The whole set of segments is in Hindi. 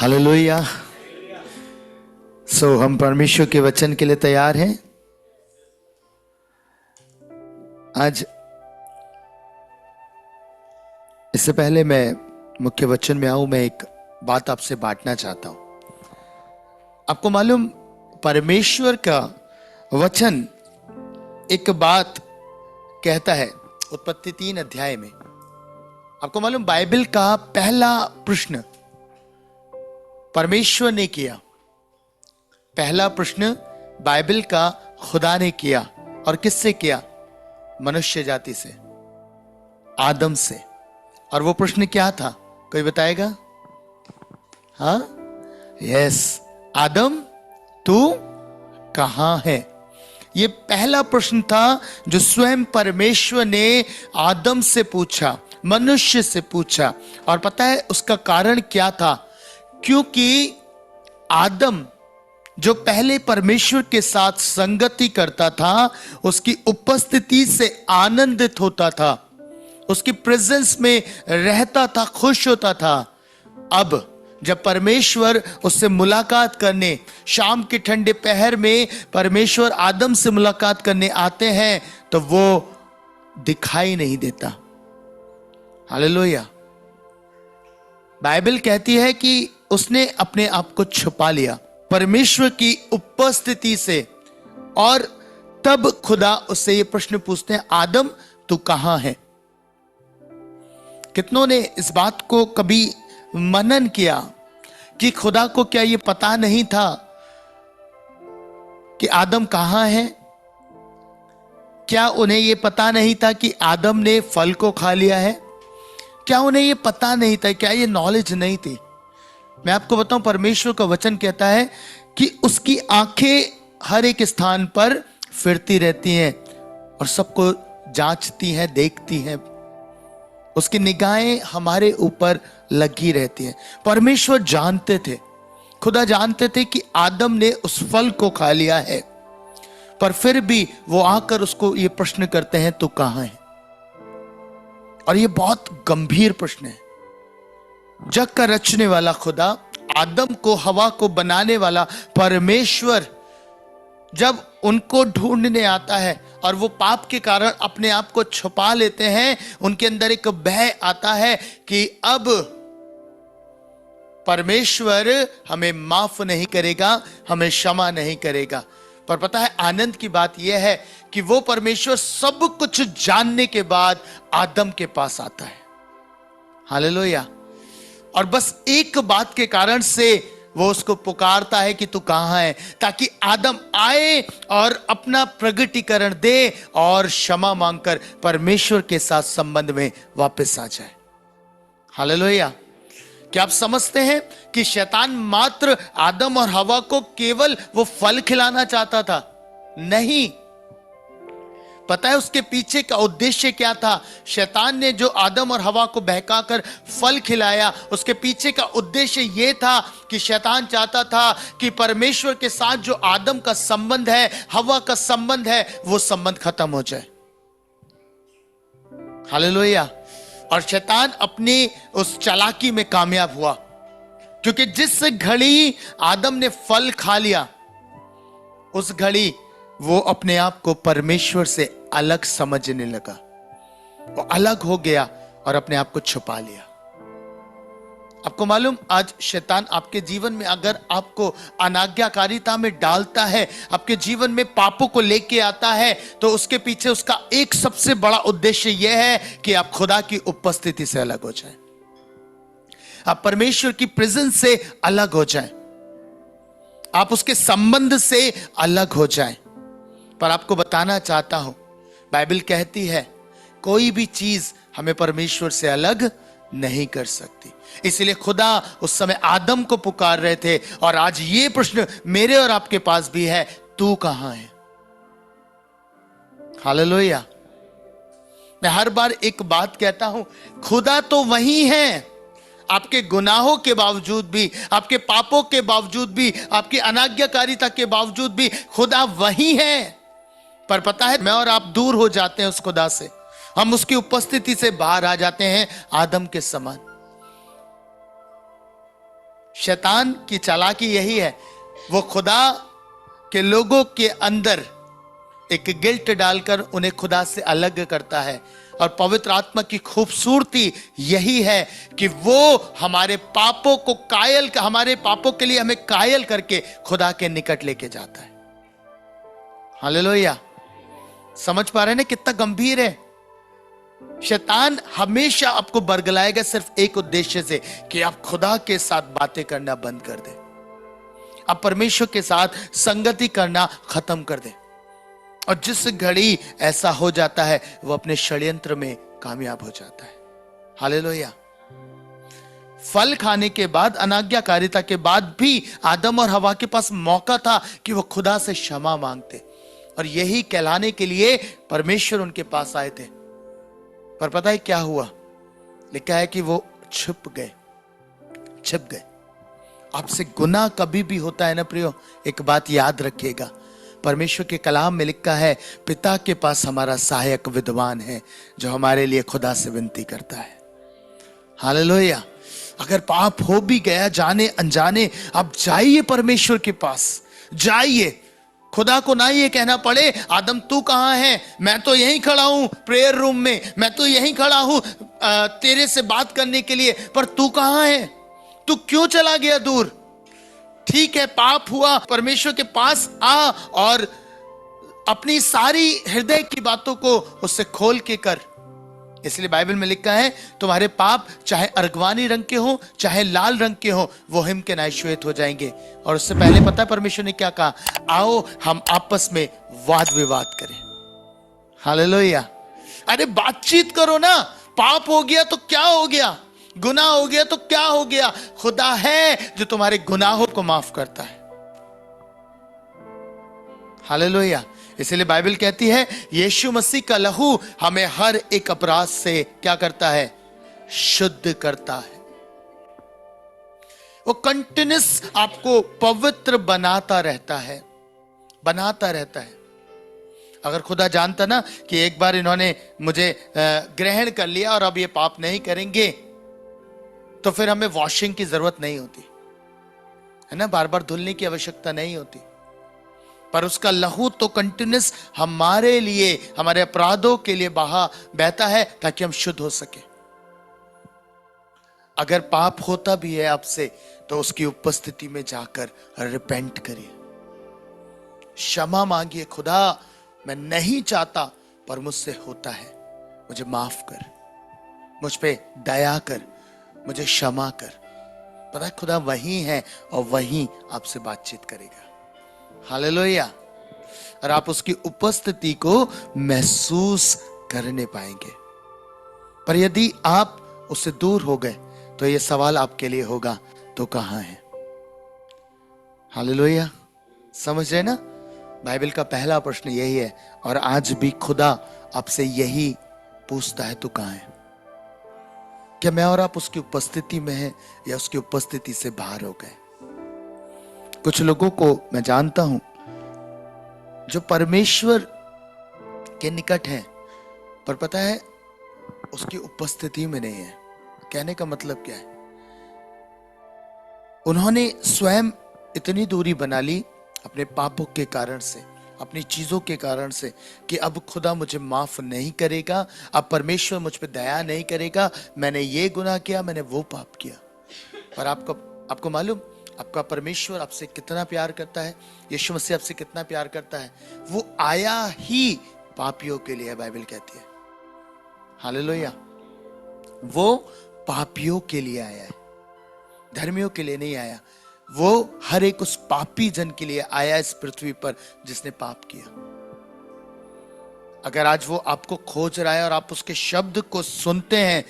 हालेलुया। हम परमेश्वर के वचन के लिए तैयार हैं। आज इससे पहले मैं मुख्य वचन में आऊं, मैं एक बात आपसे बांटना चाहता हूं। आपको मालूम, परमेश्वर का वचन एक बात कहता है। उत्पत्ति 3 अध्याय में आपको मालूम, बाइबल का पहला प्रश्न परमेश्वर ने किया। पहला प्रश्न बाइबल का खुदा ने किया। और किससे किया? मनुष्य जाति से, आदम से। और वो प्रश्न क्या था? कोई बताएगा? हाँ, यस, आदम तू कहां है? ये पहला प्रश्न था जो स्वयं परमेश्वर ने आदम से पूछा, मनुष्य से पूछा। और पता है उसका कारण क्या था? क्योंकि आदम जो पहले परमेश्वर के साथ संगति करता था, उसकी उपस्थिति से आनंदित होता था, उसकी प्रेजेंस में रहता था, खुश होता था। अब जब परमेश्वर उससे मुलाकात करने, शाम के ठंडे पहर में परमेश्वर आदम से मुलाकात करने आते हैं, तो वो दिखाई नहीं देता। हालेलुया। बाइबल कहती है कि उसने अपने आप को छुपा लिया परमेश्वर की उपस्थिति से। और तब खुदा उससे ये प्रश्न पूछते हैं, आदम तू कहां है? कितनों ने इस बात को कभी मनन किया कि खुदा को क्या ये पता नहीं था कि आदम कहां है? क्या उन्हें ये पता नहीं था कि आदम ने फल को खा लिया है? क्या उन्हें ये पता नहीं था? क्या ये नॉलेज नहीं थी? मैं आपको बताऊं, परमेश्वर का वचन कहता है कि उसकी आंखें हर एक स्थान पर फिरती रहती हैं और सबको जांचती हैं, देखती हैं। उसकी निगाहें हमारे ऊपर लगी रहती हैं। परमेश्वर जानते थे, खुदा जानते थे कि आदम ने उस फल को खा लिया है, पर फिर भी वो आकर उसको ये प्रश्न करते हैं, तू कहां है? और ये बहुत गंभीर प्रश्न है। जग का रचने वाला खुदा, आदम को, हवा को बनाने वाला परमेश्वर जब उनको ढूंढने आता है और वो पाप के कारण अपने आप को छुपा लेते हैं, उनके अंदर एक भय आता है कि अब परमेश्वर हमें माफ नहीं करेगा, हमें क्षमा नहीं करेगा। पर पता है आनंद की बात यह है कि वो परमेश्वर सब कुछ जानने के बाद आदम के पास आता है। हालेलुया। और बस एक बात के कारण से वो उसको पुकारता है कि तू कहां है, ताकि आदम आए और अपना प्रगटीकरण दे और क्षमा मांगकर परमेश्वर के साथ संबंध में वापस आ जाए। हालेलुया। क्या आप समझते हैं कि शैतान मात्र आदम और हवा को केवल वो फल खिलाना चाहता था? नहीं। पता है उसके पीछे का उद्देश्य क्या था? शैतान ने जो आदम और हवा को बहकाकर फल खिलाया, उसके पीछे का उद्देश्य यह था कि शैतान चाहता था कि परमेश्वर के साथ जो आदम का संबंध है, हवा का संबंध है, वो संबंध खत्म हो जाए। हालेलुया। और शैतान अपनी उस चालाकी में कामयाब हुआ, क्योंकि जिस घड़ी आदम ने फल खा लिया, उस घड़ी वो अपने आप को परमेश्वर से अलग समझने लगा। वो अलग हो गया और अपने आप को छुपा लिया। आपको मालूम, आज शैतान आपके जीवन में अगर आपको अनाज्ञाकारिता में डालता है, आपके जीवन में पापों को लेके आता है, तो उसके पीछे उसका एक सबसे बड़ा उद्देश्य यह है कि आप खुदा की उपस्थिति से अलग हो जाएं, आप परमेश्वर की प्रेजेंस से अलग हो जाएं, आप उसके संबंध से अलग हो जाएं। पर आपको बताना चाहता हूं, बाइबल कहती है कोई भी चीज हमें परमेश्वर से अलग नहीं कर सकती। इसलिए खुदा उस समय आदम को पुकार रहे थे, और आज ये प्रश्न मेरे और आपके पास भी है, तू कहां है? हालेलुया। मैं हर बार एक बात कहता हूं, खुदा तो वही है। आपके गुनाहों के बावजूद भी, आपके पापों के बावजूद भी, आपकी अनाज्ञाकारिता के बावजूद भी खुदा वही है। पर पता है, मैं और आप दूर हो जाते हैं उस खुदा से, हम उसकी उपस्थिति से बाहर आ जाते हैं आदम के समान। शैतान की चालाकी यही है, वो खुदा के लोगों के अंदर एक गिल्ट डालकर उन्हें खुदा से अलग करता है। और पवित्र आत्मा की खूबसूरती यही है कि वो हमारे पापों को हमारे पापों के लिए हमें कायल करके खुदा के निकट लेके जाता है। हालेलुया। समझ पा रहे हैं ना कितना गंभीर है? शैतान हमेशा आपको बरगलाएगा सिर्फ एक उद्देश्य से कि आप खुदा के साथ बातें करना बंद कर दे, आप परमेश्वर के साथ संगति करना खत्म कर दे। और जिस घड़ी ऐसा हो जाता है वो अपने षड्यंत्र में कामयाब हो जाता है। हालेलुया। फल खाने के बाद, अनाज्ञाकारिता के बाद भी आदम और हवा के पास मौका था कि वो खुदा से क्षमा मांगते, और यही कहलाने के लिए परमेश्वर उनके पास आए थे। पर पता है क्या हुआ? लिखा है कि वो छिप गए। आपसे गुनाह कभी भी होता है ना प्रियो, एक बात याद रखिएगा, परमेश्वर के कलाम में लिखा है, पिता के पास हमारा सहायक विद्वान है जो हमारे लिए खुदा से विनती करता है। हालेलुया। अगर पाप हो भी गया जाने अनजाने, आप जाइए परमेश्वर के पास, जाइए। खुदा को ना ये कहना पड़े, आदम तू कहां है, मैं तो यहीं खड़ा हूं प्रेयर रूम में, मैं तो यहीं खड़ा हूं तेरे से बात करने के लिए, पर तू कहां है, तू क्यों चला गया दूर? ठीक है, पाप हुआ, परमेश्वर के पास आ और अपनी सारी हृदय की बातों को उससे खोल के कर। इसलिए बाइबल में लिखा है, तुम्हारे पाप चाहे अर्गवानी रंग के हो चाहे लाल रंग के हो, वो हिम के नाई श्वेत हो जाएंगे। और उससे पहले पता है परमेश्वर ने क्या कहा? आओ हम आपस में वाद विवाद करें। हालेलुया। अरे बातचीत करो ना। पाप हो गया तो क्या हो गया, गुनाह हो गया तो क्या हो गया? खुदा है जो तुम्हारे गुनाहों को माफ करता है। हालेलुया। इसलिए बाइबल कहती है, यीशु मसीह का लहू हमें हर एक अपराध से क्या करता है? शुद्ध करता है। वो कंटिन्यूस आपको पवित्र बनाता रहता है। अगर खुदा जानता ना कि एक बार इन्होंने मुझे ग्रहण कर लिया और अब ये पाप नहीं करेंगे, तो फिर हमें वॉशिंग की जरूरत नहीं होती है ना, बार बार धुलने की आवश्यकता नहीं होती। पर उसका लहू तो कंटिन्यूस हमारे लिए, हमारे अपराधों के लिए बहता है ताकि हम शुद्ध हो सके। अगर पाप होता भी है आपसे, तो उसकी उपस्थिति में जाकर रिपेंट करिए, क्षमा मांगिए। खुदा मैं नहीं चाहता पर मुझसे होता है, मुझे माफ कर, मुझ पे दया कर, मुझे क्षमा कर। पता है खुदा वही है और वही आपसे बातचीत करेगा। हालेलुया। और आप उसकी उपस्थिति को महसूस करने पाएंगे। पर यदि आप उससे दूर हो गए तो यह सवाल आपके लिए होगा, तो कहां है? हालेलुया। समझ रहे ना? बाइबल का पहला प्रश्न यही है, और आज भी खुदा आपसे यही पूछता है, तू कहां है? क्या मैं और आप उसकी उपस्थिति में हैं या उसकी उपस्थिति से बाहर हो गए? कुछ लोगों को मैं जानता हूं जो परमेश्वर के निकट हैं, पर पता है उसकी उपस्थिति में नहीं है। कहने का मतलब क्या है? उन्होंने स्वयं इतनी दूरी बना ली अपने पापों के कारण से, अपनी चीजों के कारण से, कि अब खुदा मुझे माफ नहीं करेगा, अब परमेश्वर मुझ पे दया नहीं करेगा, मैंने ये गुनाह किया, मैंने वो पाप किया। पर आपको मालूम आपका परमेश्वर आपसे कितना प्यार करता है, यीशु मसीह आपसे कितना प्यार करता है? वो आया ही पापियों के लिए, बाइबल कहती है। हालेलुया। वो पापियों के लिए आया है, धर्मियों के लिए नहीं आया। वो हर एक उस पापी जन के लिए आया इस पृथ्वी पर जिसने पाप किया। अगर आज वो आपको खोज रहा है और आप उसके शब्द को सुनते हैं,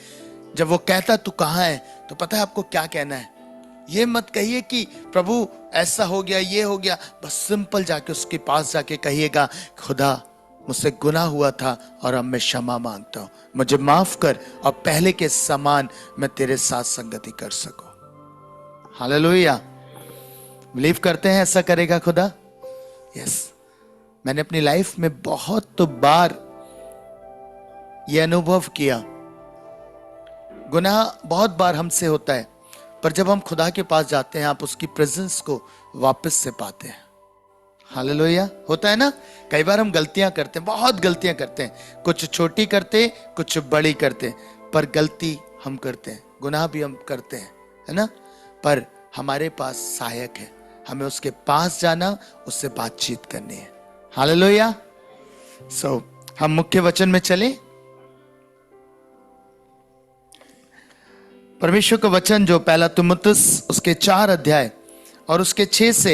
जब वो कहता तू कहां है, तो पता है आपको क्या कहना है? ये मत कहिए कि प्रभु ऐसा हो गया, ये हो गया। बस सिंपल जाके उसके पास जाके कहिएगा, खुदा मुझसे गुनाह हुआ था और अब मैं क्षमा मांगता हूं, मुझे माफ कर और पहले के समान मैं तेरे साथ संगति कर सकूं। हालेलुया। बिलीव करते हैं ऐसा करेगा खुदा? यस। मैंने अपनी लाइफ में बहुत बार यह अनुभव किया, गुनाह बहुत बार हमसे होता है, पर जब हम खुदा के पास जाते हैं आप उसकी प्रेजेंस को वापस से पाते हैं। हालेलुया। होता है ना, कई बार हम गलतियां करते हैं, बहुत गलतियां करते हैं, कुछ छोटी करते कुछ बड़ी करते, पर गलती हम करते हैं, गुनाह भी हम करते हैं, है ना। पर हमारे पास सहायक है, हमें उसके पास जाना, उससे बातचीत करनी है। हालेलुया। सो हम मुख्य वचन में चलें। परमेश्वर का वचन जो पहला तीमुथियुस उसके 4 अध्याय और उसके 6 से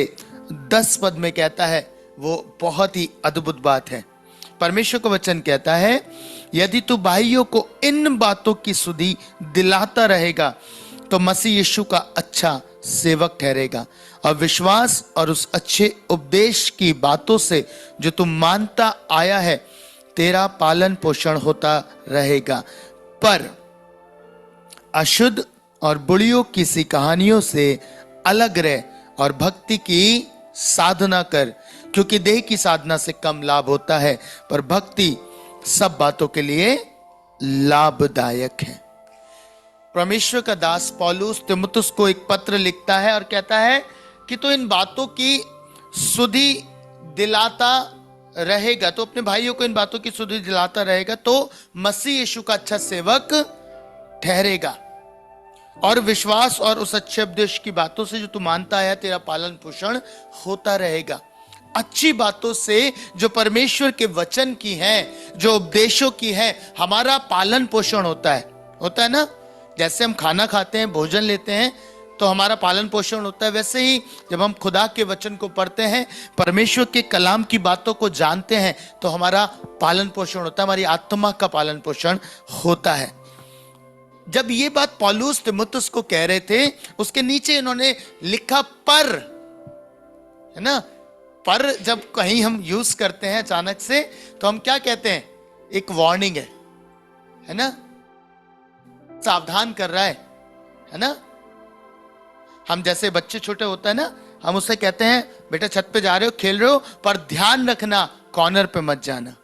10 पद में कहता है, वो बहुत ही अद्भुत बात है। परमेश्वर का वचन कहता है, यदि तू भाइयों को इन बातों की सुधि दिलाता रहेगा तो मसीह यीशु का अच्छा सेवक ठहरेगा और विश्वास और उस अच्छे उपदेश की बातों से जो तू मानता आया है तेरा पालन पोषण होता रहेगा। पर अशुद्ध और बुढ़ियों की सी कहानियों से अलग रह और भक्ति की साधना कर, क्योंकि देह की साधना से कम लाभ होता है, पर भक्ति सब बातों के लिए लाभदायक है। परमेश्वर का दास पौलुस तीमुथियुस को एक पत्र लिखता है और कहता है कि तो इन बातों की सुधि दिलाता रहेगा, तो अपने भाइयों को इन बातों की सुधि दिलाता रहेगा तो मसीह यीशु का अच्छा सेवक ठहरेगा और विश्वास और उस अच्छे उपदेश की बातों से जो तू मानता है तेरा पालन पोषण होता रहेगा। अच्छी बातों से जो परमेश्वर के वचन की है, जो उपदेशों की है, हमारा पालन पोषण होता है ना। जैसे हम खाना खाते हैं, भोजन लेते हैं तो हमारा पालन पोषण होता है, वैसे ही जब हम खुदा के वचन को पढ़ते हैं, परमेश्वर के कलाम की बातों को जानते हैं तो हमारा पालन पोषण होता है, हमारी आत्मा का पालन पोषण होता है। जब ये बात पौलुस तीमुथियुस को कह रहे थे, उसके नीचे इन्होंने लिखा पर, है ना। पर जब कहीं हम यूज करते हैं अचानक से तो हम क्या कहते हैं, एक वार्निंग है ना, सावधान कर रहा है ना। हम जैसे बच्चे छोटे होता है ना, हम उससे कहते हैं बेटा छत पे जा रहे हो, खेल रहे हो, पर ध्यान रखना कॉर्नर पे मत जाना,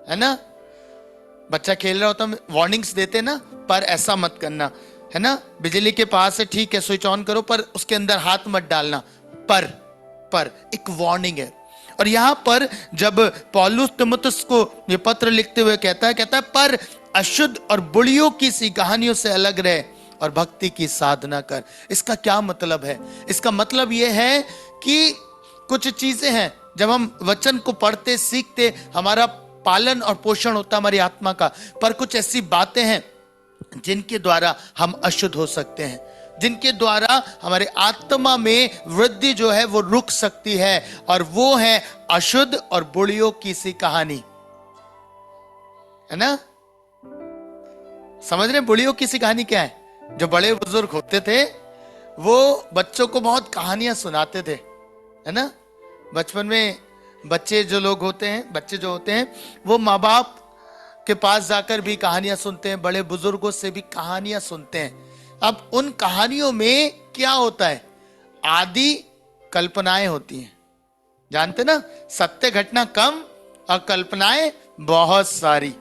है ना। बच्चा खेल रहा होता है, वार्निंग्स देते ना, पर ऐसा मत करना, है ना। बिजली के पास है, ठीक है, स्विच ऑन करो, पर उसके अंदर हाथ मत डालना, पर एक वार्निंग है। और यहां पर जब पौलुस तीमुथियुस को ये पत्र लिखते हुए कहता है पर अशुद्ध और बुढ़ियों की सी कहानियों से अलग रहे और भक्ति की साधना कर। इसका क्या मतलब है? इसका मतलब यह है कि कुछ चीजें हैं, जब हम वचन को पढ़ते सीखते हमारा पालन और पोषण होता है हमारी आत्मा का, पर कुछ ऐसी बातें हैं जिनके द्वारा हम अशुद्ध हो सकते हैं, जिनके द्वारा हमारे आत्मा में वृद्धि जो है वो रुक सकती है, और वो है अशुद्ध और बुढ़ियों की सी कहानी, है ना। समझ रहे बुढ़ियों की सी कहानी क्या है? जो बड़े बुजुर्ग होते थे वो बच्चों को बहुत कहानियां सुनाते थे, है ना। बचपन में बच्चे जो होते हैं वो माँ बाप के पास जाकर भी कहानियां सुनते हैं, बड़े बुजुर्गों से भी कहानियां सुनते हैं। अब उन कहानियों में क्या होता है? आदि कल्पनाएं होती हैं, जानते ना, सत्य घटना कम और कल्पनाएं बहुत सारी,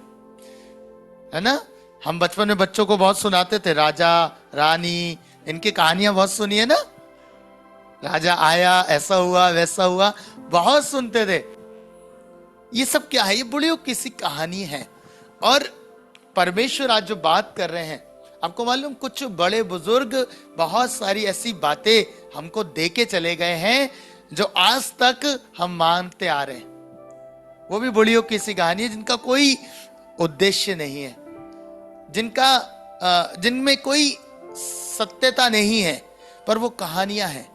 है ना। हम बचपन में बच्चों को बहुत सुनाते थे, राजा रानी, इनकी कहानियां बहुत सुनी है ना। राजा आया, ऐसा हुआ वैसा हुआ, बहुत सुनते थे। ये सब क्या है? ये बुढ़ियों की सी कहानी है। और परमेश्वर आज जो बात कर रहे हैं, आपको मालूम, कुछ बड़े बुजुर्ग बहुत सारी ऐसी बातें हमको दे के चले गए हैं जो आज तक हम मानते आ रहे हैं। वो भी बुढ़ियों की सी कहानी है जिनका कोई उद्देश्य नहीं है, जिनमें कोई सत्यता नहीं है, पर वो कहानियां हैं।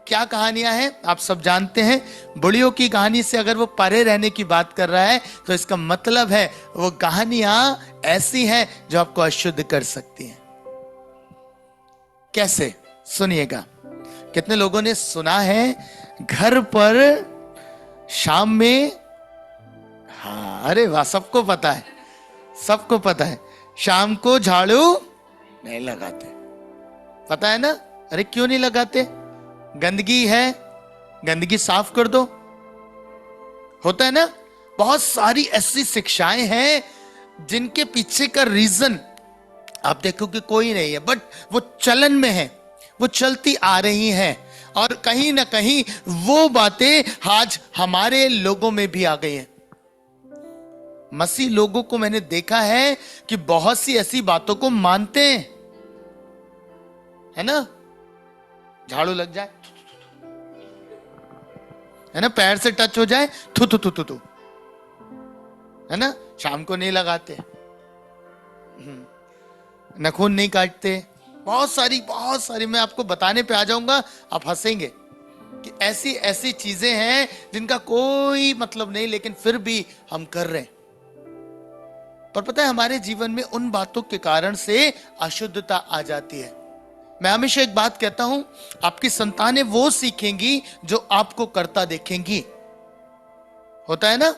क्या कहानियां हैं? आप सब जानते हैं। बुढ़ियों की कहानी से अगर वो परे रहने की बात कर रहा है तो इसका मतलब है वो कहानियां ऐसी हैं जो आपको अशुद्ध कर सकती हैं। कैसे? सुनिएगा। कितने लोगों ने सुना है घर पर शाम में, हाँ, अरे वाह, सबको पता है, सबको पता है, शाम को झाड़ू नहीं लगाते, पता है ना। अरे क्यों नहीं लगाते? गंदगी है, गंदगी साफ कर दो, होता है ना। बहुत सारी ऐसी शिक्षाएं हैं जिनके पीछे का रीजन आप देखो कि कोई नहीं है, बट वो चलन में है, वो चलती आ रही हैं, और कहीं ना कहीं वो बातें आज हमारे लोगों में भी आ गई हैं। मसीह लोगों को मैंने देखा है कि बहुत सी ऐसी बातों को मानते हैं, है ना, झाड़ू लग जाए, है ना, पैर से टच हो जाए, थू थू थू थू थू, है ना, शाम को नहीं लगाते, नाखून नहीं काटते, बहुत सारी मैं आपको बताने पे आ जाऊंगा, आप हंसेंगे कि ऐसी ऐसी चीजें हैं जिनका कोई मतलब नहीं, लेकिन फिर भी हम कर रहे हैं। पर पता है, हमारे जीवन में उन बातों के कारण से अशुद्धता आ जाती है। मैं हमेशा एक बात कहता हूं, आपकी संतानें वो सीखेंगी जो आपको करता देखेंगी। होता है ना,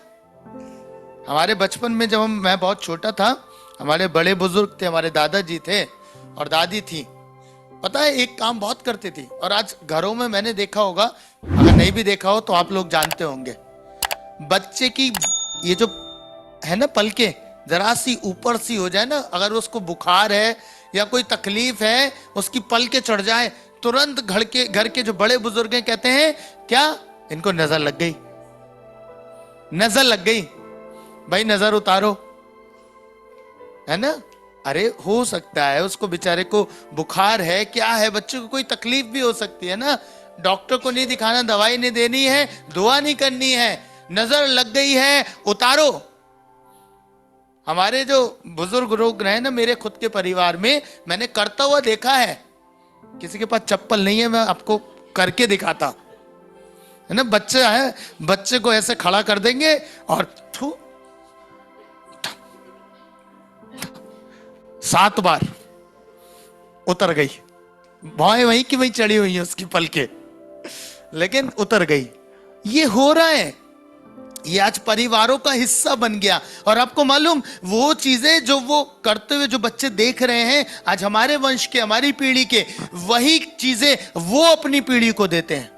हमारे बचपन में जब मैं बहुत छोटा था, हमारे बड़े बुजुर्ग थे, हमारे दादाजी थे और दादी थी, पता है एक काम बहुत करती थी, और आज घरों में मैंने देखा होगा, अगर नहीं भी देखा हो तो आप लोग जानते होंगे, बच्चे की ये जो है ना पलके जरा सी ऊपर सी हो जाए ना, अगर उसको बुखार है या कोई तकलीफ है, उसकी पलके चढ़ जाए, तुरंत घर के जो बड़े बुजुर्ग हैं कहते हैं क्या, इनको नजर लग गई, नजर लग गई, भाई नजर उतारो, है ना। अरे हो सकता है उसको बेचारे को बुखार है, क्या है, बच्चे को कोई तकलीफ भी हो सकती है ना, डॉक्टर को नहीं दिखाना, दवाई नहीं देनी है, दुआ नहीं करनी है, नजर लग गई है, उतारो। हमारे जो बुजुर्ग लोग रहे ना, मेरे खुद के परिवार में मैंने करता हुआ देखा है, किसी के पास चप्पल नहीं है, मैं आपको करके दिखाता, है ना, बच्चा है, बच्चे को ऐसे खड़ा कर देंगे और 7 बार उतर गई, भौएं वहीं की वहीं चढ़ी हुई है उसकी पलके, लेकिन उतर गई। ये हो रहा है, ये आज परिवारों का हिस्सा बन गया। और आपको मालूम, वो चीजें जो वो करते हुए जो बच्चे देख रहे हैं, आज हमारे वंश के, हमारी पीढ़ी के, वही चीजें वो अपनी पीढ़ी को देते हैं।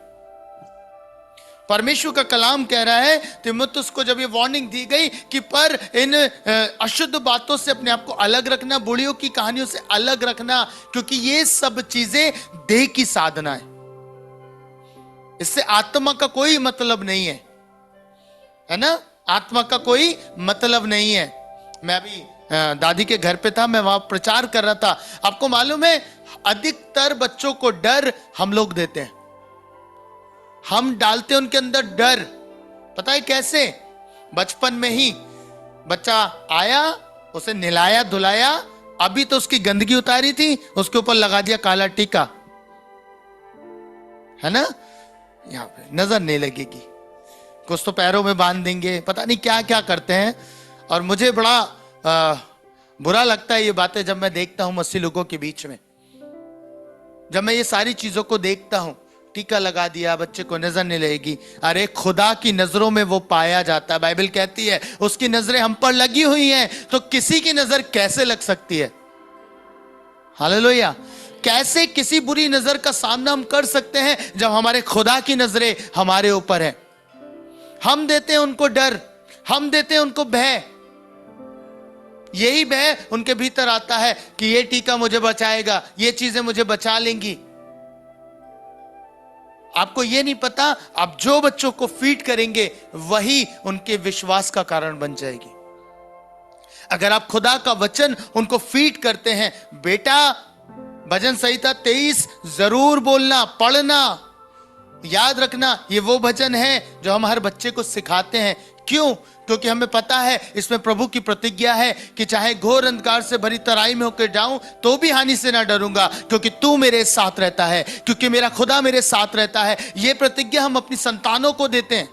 परमेश्वर का कलाम कह रहा है, तीमुथियुस को जब ये वार्निंग दी गई कि पर इन अशुद्ध बातों से अपने आप को अलग रखना, बुढ़ियों की कहानियों से अलग रखना, क्योंकि ये सब चीजें देह की साधना है, इससे आत्मा का कोई मतलब नहीं है ना, आत्मा का कोई मतलब नहीं है। मैं अभी दादी के घर पे था, मैं वहां प्रचार कर रहा था। आपको मालूम है, अधिकतर बच्चों को डर हम लोग देते हैं, हम डालते हैं उनके अंदर डर। पता है कैसे? बचपन में ही बच्चा आया, उसे नहलाया धुलाया, अभी तो उसकी गंदगी उतारी थी, उसके ऊपर लगा दिया काला टीका, है ना, यहां पे नजर नहीं लगेगी, कुछ तो पैरों में बांध देंगे, पता नहीं क्या क्या करते हैं। और मुझे बड़ा बुरा लगता है ये बातें जब मैं देखता हूं मसीह लोगों के बीच में, जब मैं ये सारी चीजों को देखता हूं, टीका लगा दिया, बच्चे को नजर नहीं लगेगी। अरे खुदा की नजरों में वो पाया जाता है, बाइबल कहती है उसकी नजरें हम पर लगी हुई हैं, तो किसी की नजर कैसे लग सकती है? हालेलुया। कैसे किसी बुरी नजर का सामना हम कर सकते हैं जब हमारे खुदा की नजरें हमारे ऊपर है? हम देते हैं उनको डर, हम देते हैं उनको भय, यही भय उनके भीतर आता है कि ये टीका मुझे बचाएगा, ये चीजें मुझे बचा लेंगी। आपको ये नहीं पता, आप जो बच्चों को फीड करेंगे वही उनके विश्वास का कारण बन जाएगी। अगर आप खुदा का वचन उनको फीड करते हैं, बेटा भजन संहिता 23 जरूर बोलना, पढ़ना, याद रखना, ये वो भजन है जो हम हर बच्चे को सिखाते हैं। क्यों? क्योंकि हमें पता है इसमें प्रभु की प्रतिज्ञा है कि चाहे घोर अंधकार से भरी तराई में होकर जाऊं तो भी हानि से ना डरूंगा, क्योंकि तू मेरे साथ रहता है, क्योंकि मेरा खुदा मेरे साथ रहता है। यह प्रतिज्ञा हम अपनी संतानों को देते हैं,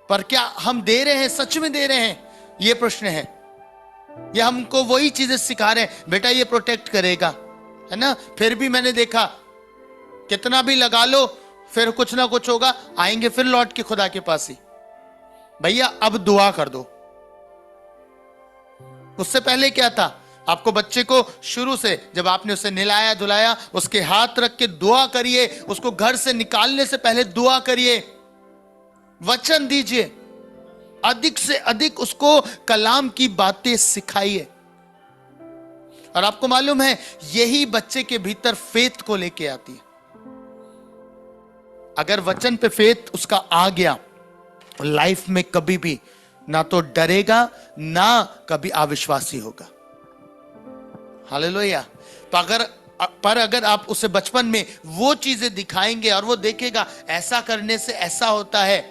पर क्या हम दे रहे हैं, सच में दे रहे हैं? यह प्रश्न है। या हमको वही चीजें सिखा रहे हैं, बेटा ये प्रोटेक्ट करेगा, है ना, फिर भी मैंने देखा कितना भी लगा लो फिर कुछ ना कुछ होगा, आएंगे फिर लौट के खुदा के पास ही, भैया अब दुआ कर दो। उससे पहले क्या था? आपको बच्चे को शुरू से जब आपने उसे नहलाया धुलाया, उसके हाथ रख के दुआ करिए, उसको घर से निकालने से पहले दुआ करिए, वचन दीजिए, अधिक से अधिक उसको कलाम की बातें सिखाइए। और आपको मालूम है यही बच्चे के भीतर फेथ को लेके आती है। अगर वचन पे फेथ उसका आ गया, लाइफ में कभी भी ना तो डरेगा ना कभी अविश्वासी होगा। हालेलुया। पर अगर आप उसे बचपन में वो चीजें दिखाएंगे और वो देखेगा ऐसा करने से ऐसा होता है,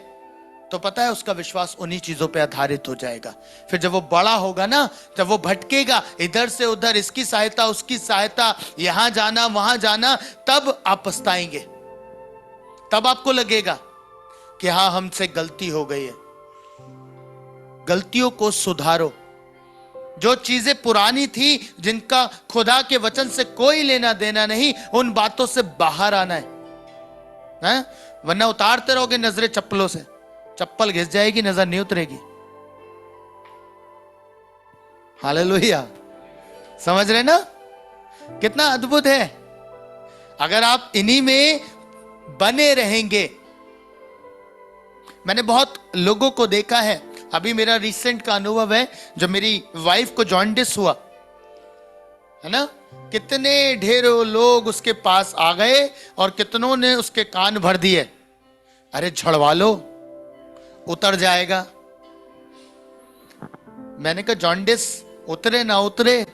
तो पता है उसका विश्वास उन्हीं चीजों पे आधारित हो जाएगा। फिर जब वो बड़ा होगा ना, जब वो भटकेगा इधर से उधर, इसकी सहायता उसकी सहायता, यहां जाना वहां जाना, तब आप पछताएंगे। तब आपको लगेगा कि हाँ हमसे गलती हो गई है। गलतियों को सुधारो। जो चीजें पुरानी थी, जिनका खुदा के वचन से कोई लेना देना नहीं, उन बातों से बाहर आना है? वरना उतारते रहोगे नजरें चप्पलों से, चप्पल घिस जाएगी, नजर नहीं उतरेगी। हालेलुया। समझ रहे ना कितना अद्भुत है। अगर आप इन्हीं में बने रहेंगे। मैंने बहुत लोगों को देखा है, अभी मेरा रिसेंट का अनुभव है, जब मेरी वाइफ को जॉन्डिस हुआ है ना, कितने ढेरों लोग उसके पास आ गए और कितनों ने उसके कान भर दिए, अरे झड़वा लो उतर जाएगा। मैंने कहा जॉन्डिस उतरे ना उतरे,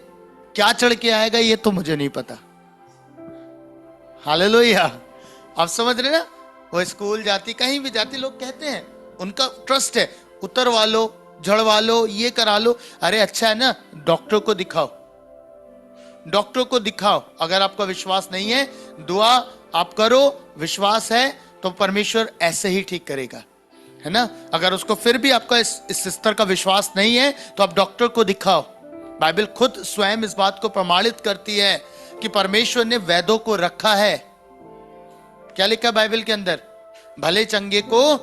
क्या चढ़ के आएगा ये तो मुझे नहीं पता। हालेलुया। आप समझ रहे ना, वो स्कूल जाती, कहीं भी जाती, लोग कहते हैं, उनका ट्रस्ट है, उतरवा लो, झड़वा लो, ये करा लो। अरे अच्छा है ना, डॉक्टर को दिखाओ, डॉक्टर को दिखाओ। अगर आपका विश्वास नहीं है, दुआ आप करो, विश्वास है तो परमेश्वर ऐसे ही ठीक करेगा, है ना। अगर उसको फिर भी आपका इस स्तर का विश्वास नहीं है तो आप डॉक्टर को दिखाओ। बाइबल खुद स्वयं इस बात को प्रमाणित करती है कि परमेश्वर ने वैद्यों को रखा है। क्या लिखा बाइबल के अंदर? भले चंगे को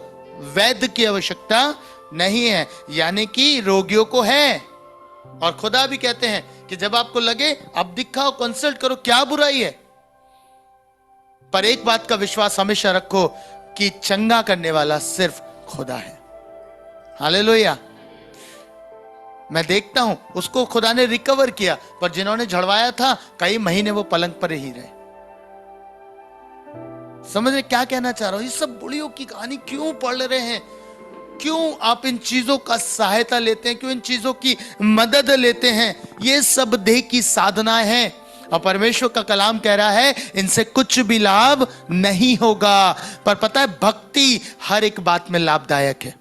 वैद्य की आवश्यकता नहीं है, यानी कि रोगियों को है। और खुदा भी कहते हैं कि जब आपको लगे अब दिखाओ, कंसल्ट करो, क्या बुराई है। पर एक बात का विश्वास हमेशा रखो कि चंगा करने वाला सिर्फ खुदा है। हालेलुया। मैं देखता हूं उसको खुदा ने रिकवर किया, पर जिन्होंने झड़वाया था कई महीने वो पलंग पर ही रहे। समझ रहे क्या कहना चाह रहा हूं? ये सब बुढ़ियों की कहानी क्यों पढ़ रहे हैं? क्यों आप इन चीजों का सहायता लेते हैं? क्यों इन चीजों की मदद लेते हैं? ये सब देह की साधनाएं हैं और परमेश्वर का कलाम कह रहा है इनसे कुछ भी लाभ नहीं होगा। पर पता है भक्ति हर एक बात में लाभदायक है।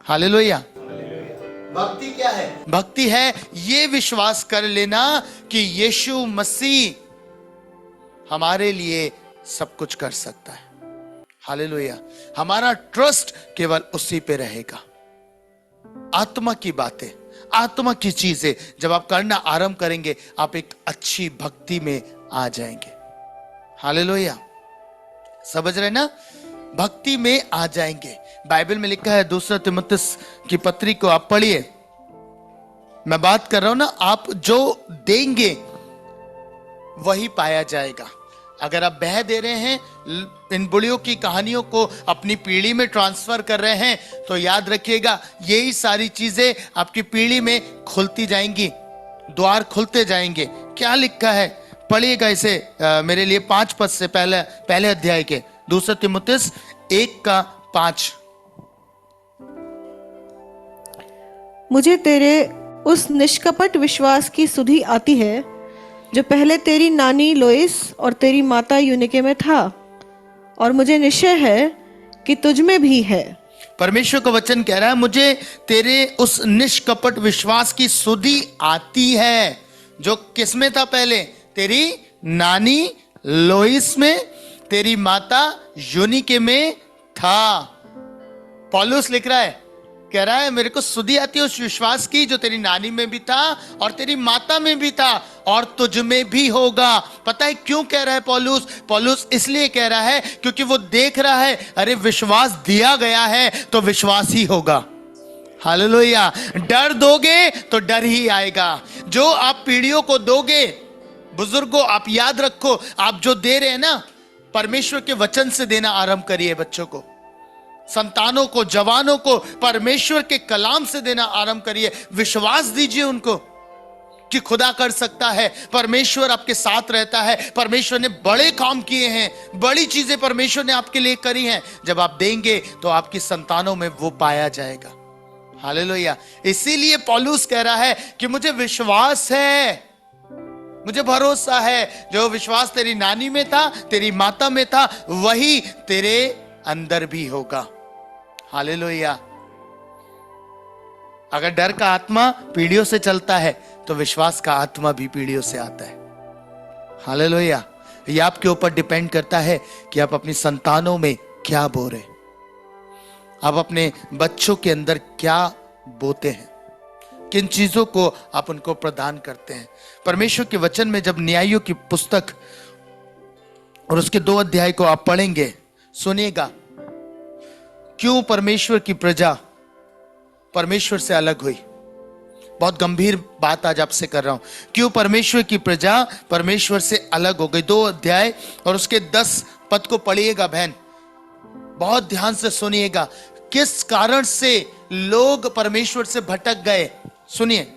हालेलुया। भक्ति क्या है? भक्ति है ये विश्वास कर लेना कि यीशु मसीह हमारे लिए सब कुछ कर सकता है। हालेलुया। हमारा ट्रस्ट केवल उसी पे रहेगा। आत्मा की बातें, आत्मा की चीजें जब आप करना आरंभ करेंगे, आप एक अच्छी भक्ति में आ जाएंगे। हालेलुया। समझ रहे ना? भक्ति में आ जाएंगे। बाइबल में लिखा है, दूसरा तिमुथियुस की पत्री को आप पढ़िए। मैं बात कर रहा हूं ना, आप जो देंगे वही पाया जाएगा। अगर आप बह दे रहे हैं, इन बुढ़ियों की कहानियों को अपनी पीढ़ी में ट्रांसफर कर रहे हैं, तो याद रखिएगा यही सारी चीजें आपकी पीढ़ी में खुलती जाएंगी, द्वार खुलते जाएंगे। क्या लिखा है पढ़िएगा इसे मेरे लिए 5 पद से पहले अध्याय के, दूसरा तिमुथियुस 1:5। मुझे तेरे उस निष्कपट विश्वास की सुधि आती है जो पहले तेरी नानी लोइस और तेरी माता यूनिके में था, और मुझे निश्चय है कि तुझ में भी है। परमेश्वर का वचन कह रहा है मुझे तेरे उस निष्कपट विश्वास की सुधि आती है जो किसमें था पहले? तेरी नानी लोइस में, तेरी माता यूनिके में था। पौलुस लिख रहा है, कह रहा है मेरे को सुधि आती है उस विश्वास की जो तेरी नानी में भी था और तेरी माता में भी था और तुझ में भी होगा। पता है क्यों कह रहा है पौलुस? पौलुस इसलिए कह रहा है क्योंकि वो देख रहा है, अरे विश्वास दिया गया है तो विश्वास ही होगा। हालेलुया। डर दोगे तो डर ही आएगा। जो आप पीढ़ियों को दोगे, बुजुर्गों आप याद रखो, आप जो दे रहे हैं ना, परमेश्वर के वचन से देना आरंभ करिए। बच्चों को, संतानों को, जवानों को परमेश्वर के कलाम से देना आरंभ करिए। विश्वास दीजिए उनको। कि खुदा कर सकता है, परमेश्वर आपके साथ रहता है, परमेश्वर ने बड़े काम किए हैं, बड़ी चीजें परमेश्वर ने आपके लिए करी हैं। जब आप देंगे तो आपकी संतानों में वो पाया जाएगा। हालेलुया। इसीलिए पौलुस कह रहा है कि मुझे विश्वास है, मुझे भरोसा है, जो विश्वास तेरी नानी में था, तेरी माता में था, वही तेरे अंदर भी होगा। हालेलुया। अगर डर का आत्मा पीढ़ियों से चलता है तो विश्वास का आत्मा भी पीढ़ियों से आता है। हालेलुया। ये आपके ऊपर डिपेंड करता है कि आप अपनी संतानों में क्या बो रहे, आप अपने बच्चों के अंदर क्या बोते हैं, किन चीजों को आप उनको प्रदान करते हैं। परमेश्वर के वचन में जब न्यायों की पुस्तक और उसके 2 अध्याय को आप पढ़ेंगे, सुनिएगा क्यों परमेश्वर की प्रजा परमेश्वर से अलग हुई। बहुत गंभीर बात आज आपसे कर रहा हूं, क्यों परमेश्वर की प्रजा परमेश्वर से अलग हो गई। 2 अध्याय और उसके 10 पद को पढ़िएगा बहन, बहुत ध्यान से सुनिएगा, किस कारण से लोग परमेश्वर से भटक गए। सुनिए।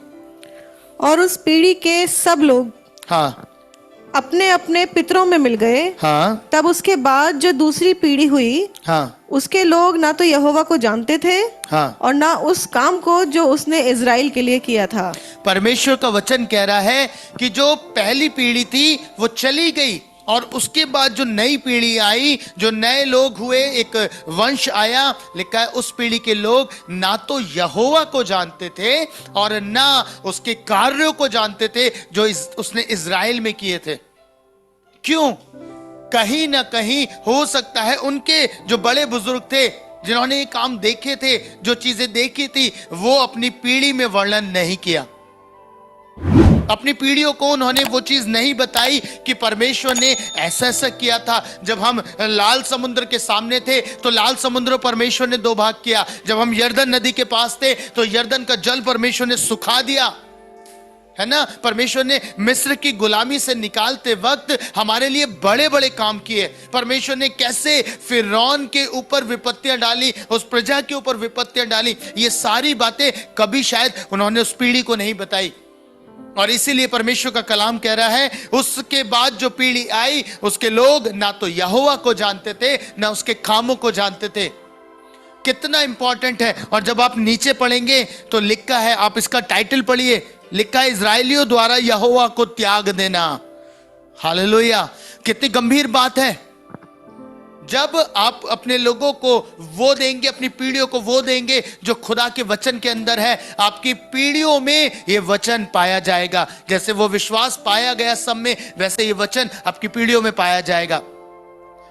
और उस पीढ़ी के सब लोग हाँ अपने अपने पितरों में मिल गए। हाँ तब उसके बाद जो दूसरी पीढ़ी हुई, हाँ उसके लोग ना तो यहोवा को जानते थे हाँ और ना उस काम को जो उसने इज़राइल के लिए किया था। परमेश्वर का वचन कह रहा है कि जो पहली पीढ़ी थी वो चली गई, और उसके बाद जो नई पीढ़ी आई, जो नए लोग हुए, एक वंश आया। लिखा है उस पीढ़ी के लोग ना तो यहोवा को जानते थे और ना उसके कार्यों को जानते थे जो उसने इज़राइल में किए थे। क्यों? कहीं ना कहीं हो सकता है उनके जो बड़े बुजुर्ग थे, जिन्होंने ये काम देखे थे, जो चीजें देखी थी, वो अपनी पीढ़ी में वर्णन नहीं किया। अपनी पीढ़ियों को उन्होंने वो चीज नहीं बताई कि परमेश्वर ने ऐसा ऐसा किया था। जब हम लाल समुद्र के सामने थे तो लाल समुद्र परमेश्वर ने 2 भाग किया। जब हम यर्दन नदी के पास थे तो यर्दन का जल परमेश्वर ने सुखा दिया, है ना। परमेश्वर ने मिस्र की गुलामी से निकालते वक्त हमारे लिए बड़े बड़े काम किए। परमेश्वर ने कैसे फिरौन के ऊपर विपत्तियां डाली, उस प्रजा के ऊपर विपत्तियां डाली, ये सारी बातें कभी शायद उन्होंने उस पीढ़ी को नहीं बताई। और इसीलिए परमेश्वर का कलाम कह रहा है उसके बाद जो पीढ़ी आई, उसके लोग ना तो यहोवा को जानते थे ना उसके कामों को जानते थे। कितना इंपॉर्टेंट है। और जब आप नीचे पढ़ेंगे तो लिखा है, आप इसका टाइटल पढ़िए, लिखा है इजराइलियों द्वारा यहोवा को त्याग देना। हालेलुया। कितनी गंभीर बात है। जब आप अपने लोगों को वो देंगे, अपनी पीढ़ियों को वो देंगे जो खुदा के वचन के अंदर है, आपकी पीढ़ियों में ये वचन पाया जाएगा। जैसे वो विश्वास पाया गया सब में, वैसे ये वचन आपकी पीढ़ियों में पाया जाएगा।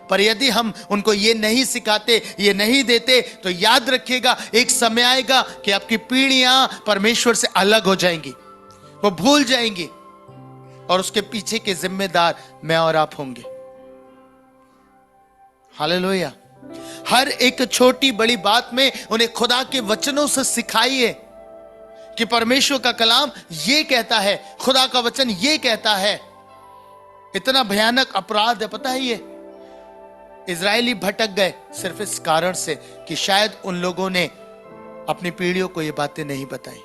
पर यदि हम उनको ये नहीं सिखाते, ये नहीं देते, तो याद रखिएगा एक समय आएगा कि आपकी पीढ़ियां परमेश्वर से अलग हो जाएंगी, वो भूल जाएंगी, और उसके पीछे के जिम्मेदार मैं और आप होंगे। हालेलुया। हर एक छोटी बड़ी बात में उन्हें खुदा के वचनों से सिखाइए कि परमेश्वर का कलाम ये कहता है, खुदा का वचन ये कहता है। इतना भयानक अपराध है, पता है ये। इजरायली भटक गए सिर्फ इस कारण से कि शायद उन लोगों ने अपनी पीढ़ियों को ये बातें नहीं बताई।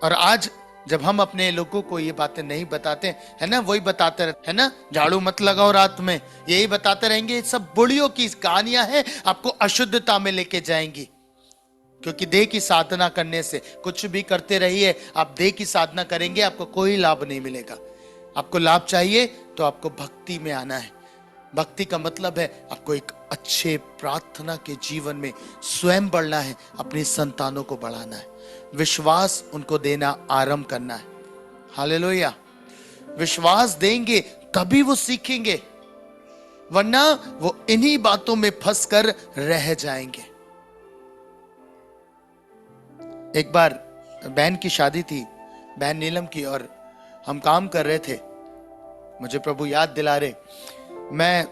और आज जब हम अपने लोगों को ये बातें नहीं बताते है ना, वही बताते रहते है ना, झाड़ू मत लगाओ रात में, यही बताते रहेंगे। सब बुढ़ियों की कहानियां हैं, आपको अशुद्धता में लेके जाएंगी। क्योंकि देह की साधना करने से, कुछ भी करते रहिए, आप देह की साधना करेंगे, आपको कोई लाभ नहीं मिलेगा। आपको लाभ चाहिए तो आपको भक्ति में आना है। भक्ति का मतलब है आपको एक अच्छे प्रार्थना के जीवन में स्वयं बढ़ना है, अपनी संतानों को बढ़ाना है, विश्वास उनको देना आरंभ करना है। हालेलुया। विश्वास देंगे तभी वो सीखेंगे, वरना वो इन्हीं बातों में फंस कर रह जाएंगे। एक बार बहन की शादी थी, बहन नीलम की, और हम काम कर रहे थे। मुझे प्रभु याद दिला रहे, मैं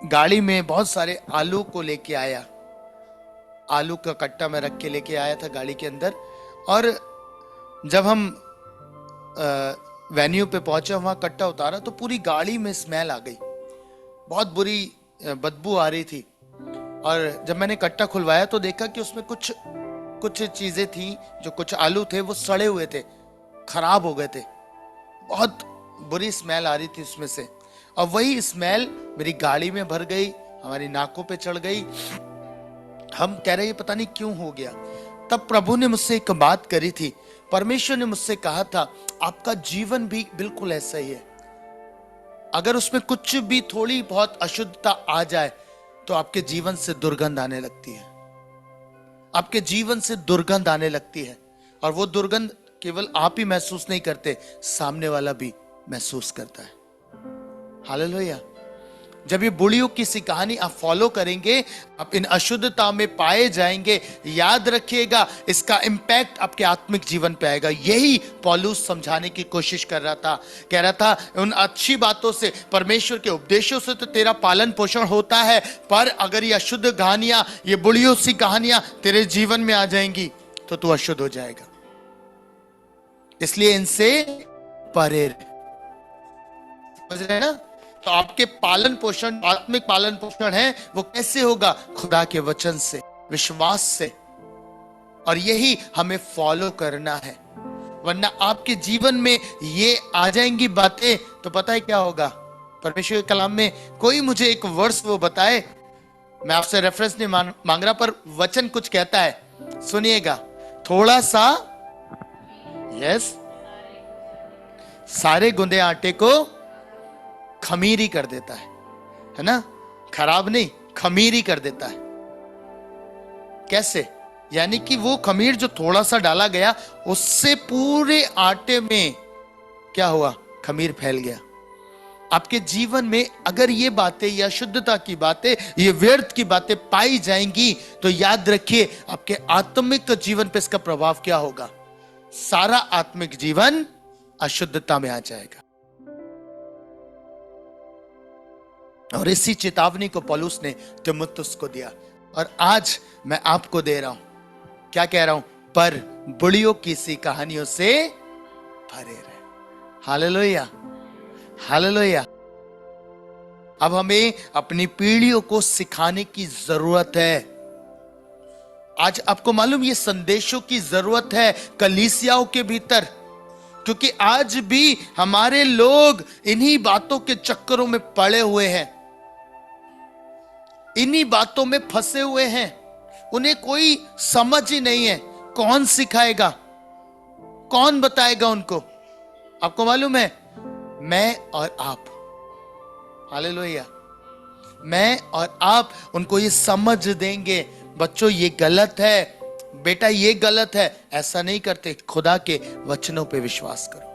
गाड़ी में बहुत सारे आलू को लेके आया, आलू का कट्टा मैं रख के लेके आया था गाड़ी के अंदर। और जब हम वेन्यू पे पहुंचे, वहां कट्टा उतारा तो पूरी गाड़ी में स्मेल आ गई, बहुत बुरी बदबू आ रही थी। और जब मैंने कट्टा खुलवाया तो देखा कि उसमें कुछ चीजें थी, जो कुछ आलू थे वो सड़े हुए थे, खराब हो गए थे, बहुत बुरी स्मेल आ रही थी उसमें से, और वही स्मेल मेरी गाड़ी में भर गई, हमारी नाकों पे चढ़ गई। हम कह रहे हैं पता नहीं क्यों हो गया। तब प्रभु ने मुझसे एक बात करी थी, परमेश्वर ने मुझसे कहा था आपका जीवन भी बिल्कुल ऐसा ही है, अगर उसमें कुछ भी थोड़ी बहुत अशुद्धता आ जाए तो आपके जीवन से दुर्गंध आने लगती है, आपके जीवन से दुर्गंध आने लगती है। और वो दुर्गंध केवल आप ही महसूस नहीं करते, सामने वाला भी महसूस करता है। हालेलुया। जब ये बुढ़ियों की सी कहानी आप फॉलो करेंगे, आप इन अशुद्धता में पाए जाएंगे, याद रखिएगा इसका इंपैक्ट आपके आत्मिक जीवन पे आएगा। यही पौलुस समझाने की कोशिश कर रहा था, कह रहा था उन अच्छी बातों से, परमेश्वर के उपदेशों से तो तेरा पालन पोषण होता है, पर अगर ये अशुद्ध कहानियां, ये बुढ़ियों सी कहानियां तेरे जीवन में आ जाएंगी तो तू अशुद्ध हो जाएगा। इसलिए इनसे परे रहे। समझ रहे हैं ना? तो आपके पालन पोषण, आत्मिक पालन पोषण है, वो कैसे होगा? खुदा के वचन से, विश्वास से, और यही हमें फॉलो करना है। वरना आपके जीवन में ये आ जाएंगी बातें तो पता है क्या होगा? परमेश्वर के कलाम में कोई मुझे एक वर्स वो बताए, मैं आपसे रेफरेंस नहीं मांग रहा, पर वचन कुछ कहता है, सुनिएगा। थोड़ा सा यस सारे गुंदे आटे को खमीरी कर देता है ना? खराब नहीं, खमीरी कर देता है। कैसे? यानी कि वो खमीर जो थोड़ा सा डाला गया, उससे पूरे आटे में क्या हुआ? खमीर फैल गया। आपके जीवन में अगर ये बातें, या शुद्धता की बातें, ये व्यर्थ की बातें पाई जाएंगी तो याद रखिए आपके आत्मिक जीवन पे इसका प्रभाव क्या होगा? सारा आत्मिक जीवन अशुद्धता में आ जाएगा। और इसी चेतावनी को पौलुस ने तीमुथियुस को दिया, और आज मैं आपको दे रहा हूं। क्या कह रहा हूं? पर बुढ़ियों की सी कहानियों से भरे रहे। Hallelujah, hallelujah. अब हमें अपनी पीढ़ियों को सिखाने की जरूरत है। आज आपको मालूम ये संदेशों की जरूरत है कलीसियाओं के भीतर, क्योंकि आज भी हमारे लोग इन्हीं बातों के चक्करों में पड़े हुए हैं, इन्हीं बातों में फंसे हुए हैं। उन्हें कोई समझ ही नहीं है। कौन सिखाएगा? कौन बताएगा उनको? आपको मालूम है, मैं और आप, हालेलुया, मैं और आप उनको ये समझ देंगे, बच्चों ये गलत है, बेटा ये गलत है, ऐसा नहीं करते। खुदा के वचनों पे विश्वास करो।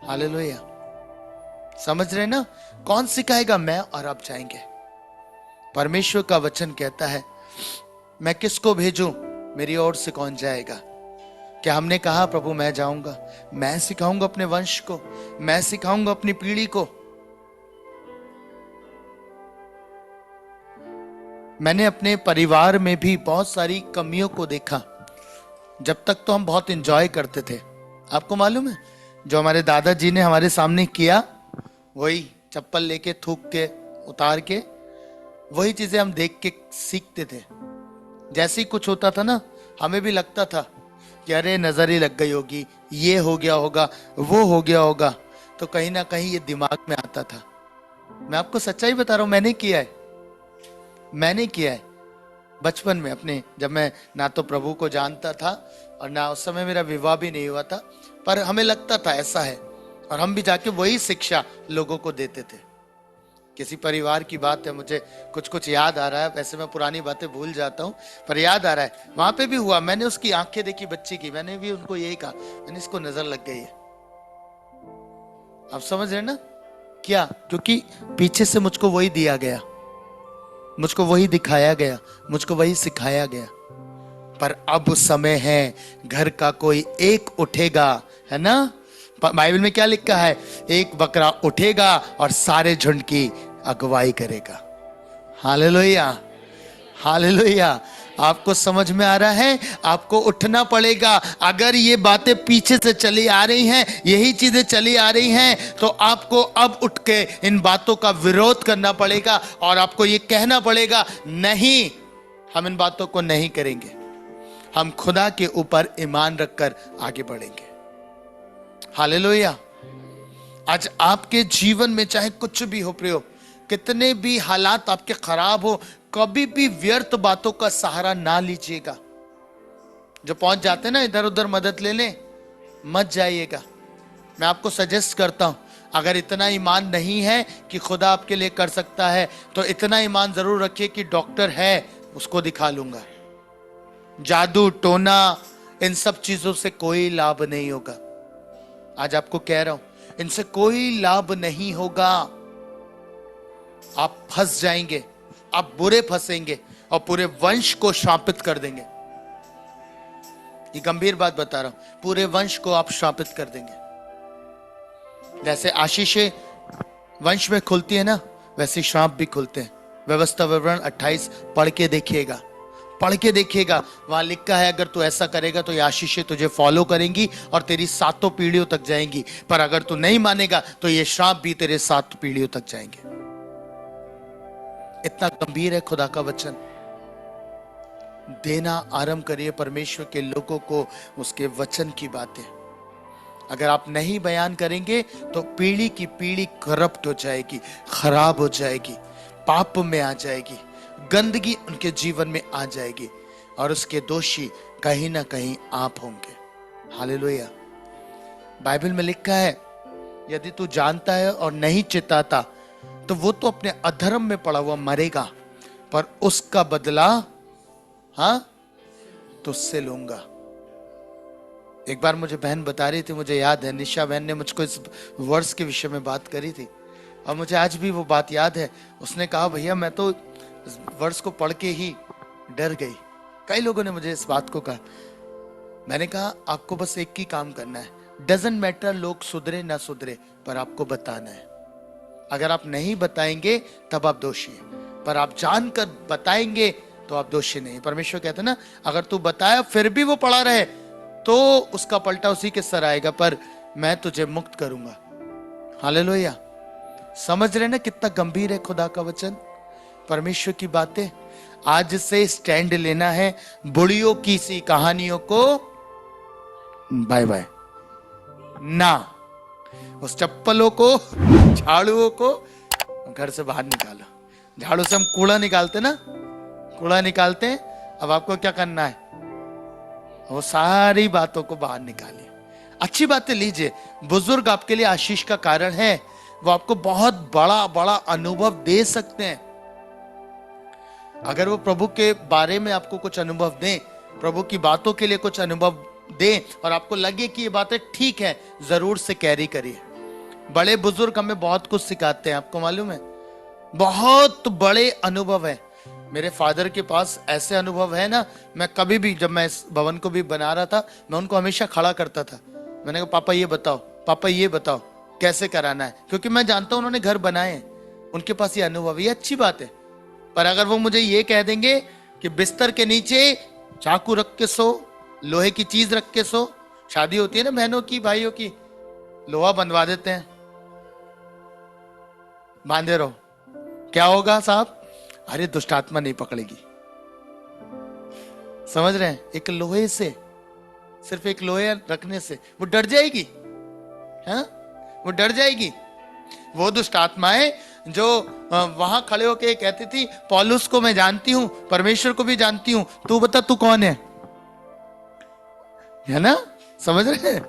हालेलुया। समझ रहे ना? कौन सिखाएगा? मैं और आप जाएंगे। परमेश्वर का वचन कहता है, मैं किसको भेजूं? मेरी ओर से कौन जाएगा? क्या हमने कहा प्रभु मैं जाऊंगा, मैं सिखाऊंगा अपने वंश को, मैं सिखाऊंगा अपनी पीढ़ी को? मैंने अपने परिवार में भी बहुत सारी कमियों को देखा। जब तक तो हम बहुत एंजॉय करते थे। आपको मालूम है, जो हमारे दादाजी ने हमारे सामने किया, वही चप्पल लेके थूक के उतार के, वही चीजें हम देख के सीखते थे। जैसे ही कुछ होता था ना, हमें भी लगता था कि अरे नजर ही लग गई होगी, ये हो गया होगा, वो हो गया होगा, तो कहीं ना कहीं ये दिमाग में आता था। मैं आपको सच्चाई बता रहा हूं, मैंने किया है, मैंने किया है बचपन में अपने, जब मैं ना तो प्रभु को जानता था और ना उस समय मेरा विवाह भी नहीं हुआ था, पर हमें लगता था ऐसा है, और हम भी जाके वही शिक्षा लोगों को देते थे। किसी परिवार की बात है, मुझे कुछ कुछ याद आ रहा है, वैसे मैं पुरानी बातें भूल जाता हूँ, पर याद आ रहा है, वहां पे भी हुआ। मैंने उसकी आंखें देखी बच्चे की, मैंने भी उनको यही कहा, मैंने इसको नजर लग गई है। आप समझ रहे ना? क्या? क्योंकि पीछे से मुझको वही दिया गया, मुझको वही दिखाया गया, मुझको वही सिखाया गया। पर अब समय है, घर का कोई एक उठेगा, है ना? बाइबल में क्या लिखा है? एक बकरा उठेगा और सारे झुंड की अगुवाई करेगा। Hallelujah, hallelujah. आपको समझ में आ रहा है? आपको उठना पड़ेगा। अगर ये बातें पीछे से चली आ रही हैं, यही चीजें चली आ रही हैं, तो आपको अब उठ के इन बातों का विरोध करना पड़ेगा, और आपको ये कहना पड़ेगा, नहीं, हम इन बातों को नहीं करेंगे। हम खुदा के ऊपर ईमान रखकर आगे बढ़ेंगे। हालेलुया। आज आपके जीवन में चाहे कुछ भी हो प्रियो, कितने भी हालात आपके खराब हो, कभी भी व्यर्थ बातों का सहारा ना लीजिएगा। जो पहुंच जाते हैं ना इधर उधर मदद लेने, मत जाइएगा। मैं आपको सजेस्ट करता हूं, अगर इतना ईमान नहीं है कि खुदा आपके लिए कर सकता है, तो इतना ईमान जरूर रखिए कि डॉक्टर है, उसको दिखा लूंगा। जादू टोना इन सब चीजों से कोई लाभ नहीं होगा। आज आपको कह रहा हूं, इनसे कोई लाभ नहीं होगा। आप फंस जाएंगे, आप बुरे फंसेंगे और पूरे वंश को शापित कर देंगे। ये गंभीर बात बता रहा हूं, पूरे वंश को आप शापित कर देंगे। जैसे आशीषें वंश में खुलती है ना, वैसे श्राप भी खुलते हैं। व्यवस्था विवरण 28 पढ़ के देखिएगा, पढ़ के देखिएगा। वहां लिखा है अगर तू ऐसा करेगा तो ये आशीषें तुझे फॉलो करेंगी और तेरी 7 पीढ़ियों तक जाएंगी, पर अगर तू नहीं मानेगा तो ये श्राप भी तेरे 7 पीढ़ियों तक जाएंगे। इतना गंभीर है खुदा का वचन। देना आरंभ करिए परमेश्वर के लोगों को उसके वचन की बातें। अगर आप नहीं बयान करेंगे तो पीढ़ी की पीढ़ी करप्ट हो जाएगी, खराब हो जाएगी, पाप में आ जाएगी, गंदगी उनके जीवन में आ जाएगी और उसके दोषी कहीं ना कहीं आप होंगे। हालेलुया। बाइबल में लिखा है यदि तू जानता है और नहीं चिताता तो वो तो अपने अधर्म में पड़ा हुआ मरेगा, पर उसका बदला तुझसे लूंगा। एक बार मुझे बहन बता रही थी, मुझे याद है, निशा बहन ने मुझको इस वर्ष के विषय में बात करी थी और मुझे आज भी वो बात याद है। उसने कहा भैया मैं तो इस वर्ष को पढ़ के ही डर गई। कई लोगों ने मुझे इस बात को कहा। मैंने कहा आपको बस एक ही काम करना है, डजंट मैटर लोग सुधरे ना सुधरे, पर आपको बताना है। अगर आप नहीं बताएंगे तब आप दोषी हैं, पर आप जानकर बताएंगे तो आप दोषी नहीं। परमेश्वर कहते हैं ना, अगर तू बताया फिर भी वो पड़ा रहे तो उसका पलटा उसी के सर आएगा, पर मैं तुझे मुक्त करूंगा। हालेलुया। समझ रहे ना कितना गंभीर है खुदा का वचन, परमेश्वर की बातें। आज से स्टैंड लेना है, बुढ़ियों की सी कहानियों को बाय बाय ना, उस चप्पलों को, झाड़ुओं को घर से बाहर निकालो। झाड़ू से हम कूड़ा निकालते ना, कूड़ा निकालते हैं। अब आपको क्या करना है, वो सारी बातों को बाहर निकालिए, अच्छी बातें लीजिए। बुजुर्ग आपके लिए आशीष का कारण है, वो आपको बहुत बड़ा बड़ा अनुभव दे सकते हैं। अगर वो प्रभु के बारे में आपको कुछ अनुभव दें, प्रभु की बातों के लिए कुछ अनुभव दें और आपको लगे कि ये बातें ठीक है, जरूर से कैरी करिए। बड़े बुजुर्ग हमें बहुत कुछ सिखाते हैं, आपको मालूम है, बहुत बड़े अनुभव है। मेरे फादर के पास ऐसे अनुभव है ना, मैं कभी भी, जब मैं इस भवन को भी बना रहा था, मैं उनको हमेशा खड़ा करता था। मैंने कहा पापा ये बताओ, पापा ये बताओ कैसे कराना है, क्योंकि मैं जानता हूं उन्होंने घर बनाए हैं, उनके पास ये अनुभव, ये अच्छी बात है। पर अगर वो मुझे ये कह देंगे कि बिस्तर के नीचे चाकू रख के सो, लोहे की चीज रख के सो, शादी होती है ना बहनों की, भाइयों की, लोहा बंधवा देते हैं, बांधे रहो, क्या होगा साहब? अरे दुष्ट आत्मा नहीं पकड़ेगी। समझ रहे हैं? एक लोहे से, सिर्फ एक लोहे रखने से वो डर जाएगी। हाँ, वो डर जाएगी। वो दुष्ट आत्माएं जो वहां खड़े होके कहती थी पौलुस को मैं जानती हूं, परमेश्वर को भी जानती हूं, तू बता तू कौन है ना? समझ रहे हैं?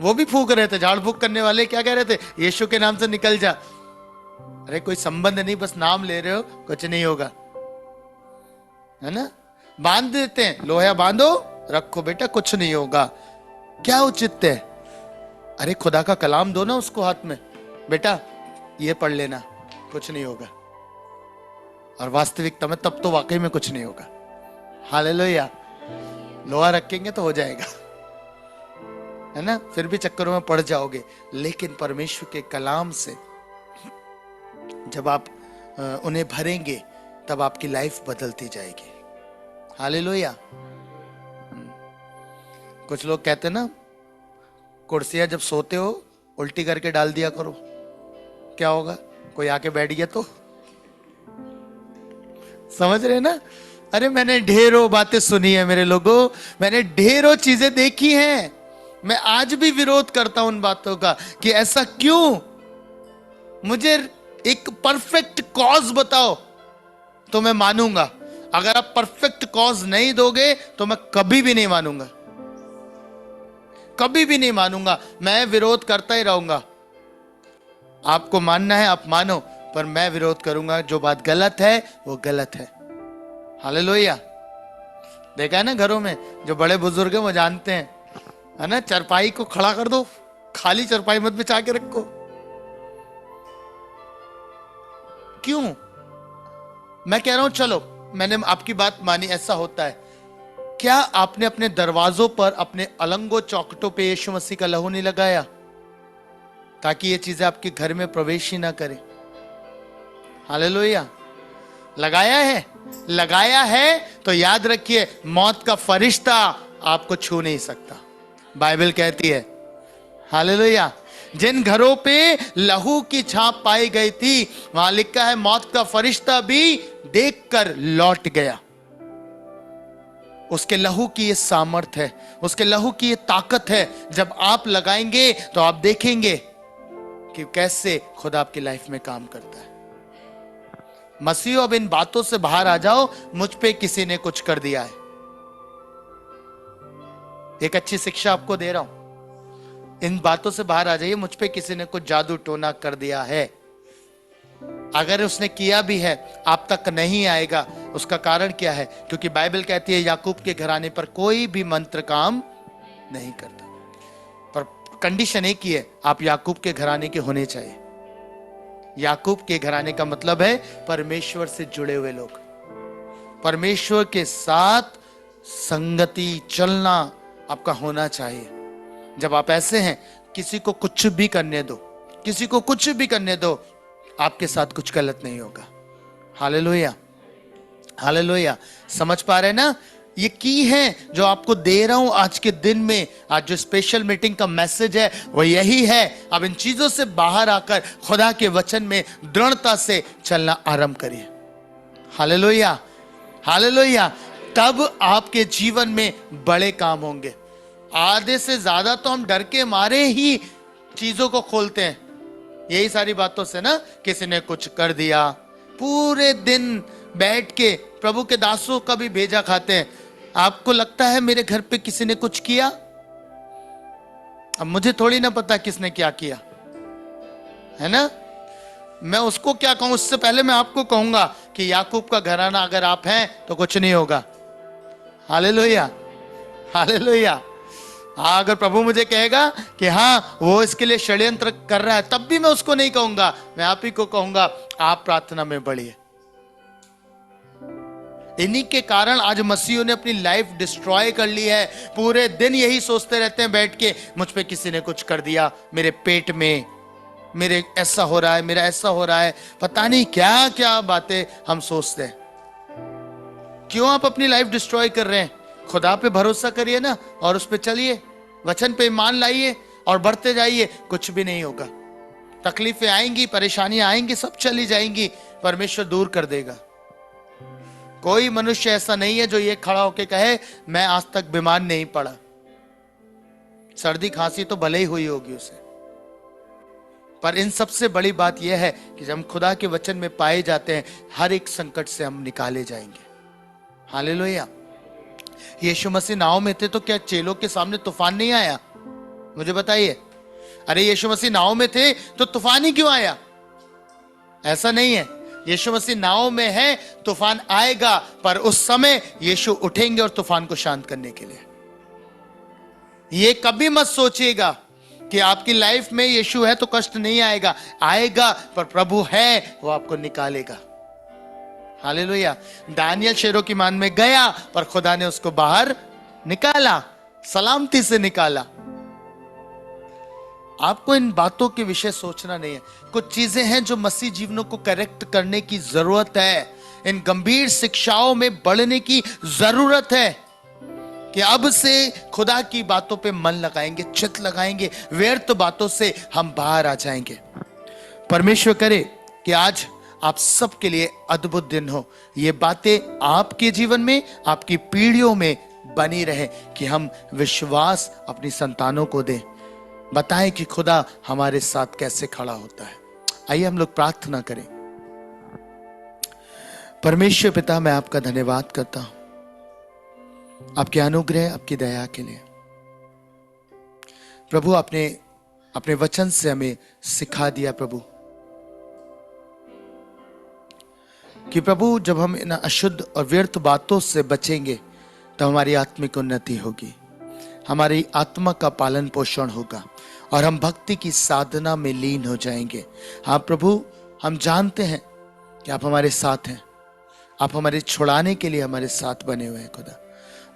वो भी फूक रहे थे, झाड़ फूक करने वाले क्या कह रहे थे? यीशु के नाम से निकल जा। अरे कोई संबंध नहीं, बस नाम ले रहे हो, कुछ नहीं होगा, है ना? बांध देते हैं, लोहा बांधो रखो बेटा, कुछ नहीं होगा। क्या उचित है? अरे खुदा का कलाम दो ना उसको हाथ में, बेटा ये पढ़ लेना, कुछ नहीं होगा। और वास्तविकता में तब तो वाकई में कुछ नहीं होगा। हालेलुया। लोहा रखेंगे तो हो जाएगा, है ना? फिर भी चक्करों में पड़ जाओगे। लेकिन परमेश्वर के कलाम से जब आप उन्हें भरेंगे तब आपकी लाइफ बदलती जाएगी। हालेलुया। कुछ लोग कहते हैं ना, कुर्सियां जब सोते हो उल्टी करके डाल दिया करो, क्या होगा? कोई आके बैठ गया तो? समझ रहे ना? अरे मैंने ढेरों बातें सुनी है मेरे लोगों, मैंने ढेरों चीजें देखी हैं, मैं आज भी विरोध करता हूं उन बातों का कि ऐसा क्यों। मुझे एक परफेक्ट कॉज बताओ तो मैं मानूंगा। अगर आप परफेक्ट कॉज नहीं दोगे तो मैं कभी भी नहीं मानूंगा, कभी भी नहीं मानूंगा। मैं विरोध करता ही रहूंगा। आपको मानना है आप मानो, पर मैं विरोध करूंगा। जो बात गलत है वो गलत है। हालेलुया। देखा है ना, घरों में जो बड़े बुजुर्ग हैं वो जानते हैं, है ना, चरपाई को खड़ा कर दो, खाली चरपाई मत बिछा के रखो। क्यों? मैं कह रहा हूं चलो, मैंने आपकी बात मानी, ऐसा होता है। क्या आपने अपने दरवाजों पर, अपने अलंगों चौखटों पे यीशु मसीह का लहू नहीं लगाया ताकि ये चीजें आपके घर में प्रवेश ही ना करें? हालेलुया। लगाया है, लगाया है तो याद रखिए, मौत का फरिश्ता आपको छू नहीं सकता। बाइबल कहती है, हालेलुया, जिन घरों पे लहू की छाप पाई गई थी वहां लिखा है मौत का फरिश्ता भी देखकर लौट गया। उसके लहू की ये सामर्थ है, उसके लहू की ये ताकत है। जब आप लगाएंगे तो आप देखेंगे कि कैसे खुदा आपकी लाइफ में काम करता है। मसीह, अब इन बातों से बाहर आ जाओ। मुझ पे किसी ने कुछ कर दिया है। एक अच्छी शिक्षा आपको दे रहा हूं, इन बातों से बाहर आ जाइए। मुझ पे किसी ने कुछ जादू टोना कर दिया है। अगर उसने किया भी है, आप तक नहीं आएगा। उसका कारण क्या है? क्योंकि बाइबल कहती है याकूब के घराने पर कोई भी मंत्र काम नहीं करता। पर कंडीशन एक ही है, आप याकूब के घराने के होने चाहिए। याकूब के घराने का मतलब है परमेश्वर से जुड़े हुए लोग, परमेश्वर के साथ संगति, चलना आपका होना चाहिए। जब आप ऐसे हैं, किसी को कुछ भी करने दो, किसी को कुछ भी करने दो, आपके साथ कुछ गलत नहीं होगा। Hallelujah, hallelujah. समझ पा रहे ना? ये की है जो आपको दे रहा हूं आज के दिन में। आज जो स्पेशल मीटिंग का मैसेज है वो यही है। अब इन चीजों से बाहर आकर खुदा के वचन में दृढ़ता से चलना आरंभ करिए। Hallelujah, hallelujah. तब आपके जीवन में बड़े काम होंगे। आधे से ज्यादा तो हम डर के मारे ही चीजों को खोलते हैं, यही सारी बातों से ना। किसी ने कुछ कर दिया, पूरे दिन बैठ के प्रभु के दासों का भी भेजा खाते हैं। आपको लगता है मेरे घर पे किसी ने कुछ किया? अब मुझे थोड़ी ना पता किसने क्या किया, है ना। मैं उसको क्या कहूं, उससे पहले मैं आपको कहूंगा कि याकूब का घराना अगर आप हैं तो कुछ नहीं होगा। Hallelujah, hallelujah. हाँ, अगर प्रभु मुझे कहेगा कि हाँ वो इसके लिए षड्यंत्र कर रहा है, तब भी मैं उसको नहीं कहूंगा। मैं आप ही को कहूंगा आप प्रार्थना में बढ़िए। इन्हीं के कारण आज मसीहों ने अपनी लाइफ डिस्ट्रॉय कर ली है। पूरे दिन यही सोचते रहते हैं बैठ के, मुझ पे किसी ने कुछ कर दिया, मेरे पेट में, मेरे ऐसा हो रहा है, मेरा ऐसा हो रहा है। पता नहीं क्या क्या बातें हम सोचते हैं। क्यों आप अपनी लाइफ डिस्ट्रॉय कर रहे हैं? खुदा पे भरोसा करिए ना और उस पे चलिए, वचन पे ईमान लाइए और बढ़ते जाइए। कुछ भी नहीं होगा। तकलीफें आएंगी, परेशानियां आएंगी, सब चली जाएंगी, परमेश्वर दूर कर देगा। कोई मनुष्य ऐसा नहीं है जो ये खड़ा होके कहे मैं आज तक बीमार नहीं पड़ा। सर्दी खांसी तो भले ही हुई होगी उसे, पर इन सबसे बड़ी बात यह है कि जब हम खुदा के वचन में पाए जाते हैं, हर एक संकट से हम निकाले जाएंगे। हालेलुया। यीशु मसीह नाव में थे तो क्या चेलों के सामने तूफान नहीं आया? मुझे बताइए। अरे यीशु मसीह नाव में थे तो तूफान ही क्यों आया? ऐसा नहीं है। यीशु मसीह नाव में है, तूफान आएगा, पर उस समय यीशु उठेंगे और तूफान को शांत करने के लिए। ये कभी मत सोचिएगा कि आपकी लाइफ में यीशु है तो कष्ट नहीं आएगा। आएगा, पर प्रभु है, वो आपको निकालेगा। हालेलुया। दानियल शेरों की मान में गया, पर खुदा ने उसको बाहर निकाला, सलामती से निकाला। आपको इन बातों के विषय सोचना नहीं है। कुछ चीजें हैं जो मसीह जीवनों को करेक्ट करने की जरूरत है। इन गंभीर शिक्षाओं में बढ़ने की जरूरत है कि अब से खुदा की बातों पे मन लगाएंगे, चित लगाएंगे, व्यर्थ बातों से हम बाहर आ जाएंगे। परमेश्वर करे कि आज आप सबके लिए अद्भुत दिन हो। ये बातें आपके जीवन में, आपकी पीढ़ियों में बनी रहे कि हम विश्वास अपनी संतानों को दें, बताएं कि खुदा हमारे साथ कैसे खड़ा होता है। आइए हम लोग प्रार्थना करें। परमेश्वर पिता, मैं आपका धन्यवाद करता हूं आपके अनुग्रह, आपकी दया के लिए। प्रभु, आपने अपने वचन से हमें सिखा दिया प्रभु कि प्रभु जब हम इन अशुद्ध और व्यर्थ बातों से बचेंगे तो हमारी आत्मिक उन्नति होगी, हमारी आत्मा का पालन पोषण होगा और हम भक्ति की साधना में लीन हो जाएंगे। हाँ प्रभु, हम जानते हैं कि आप हमारे साथ हैं, आप हमारे छुड़ाने के लिए हमारे साथ बने हुए हैं। खुदा,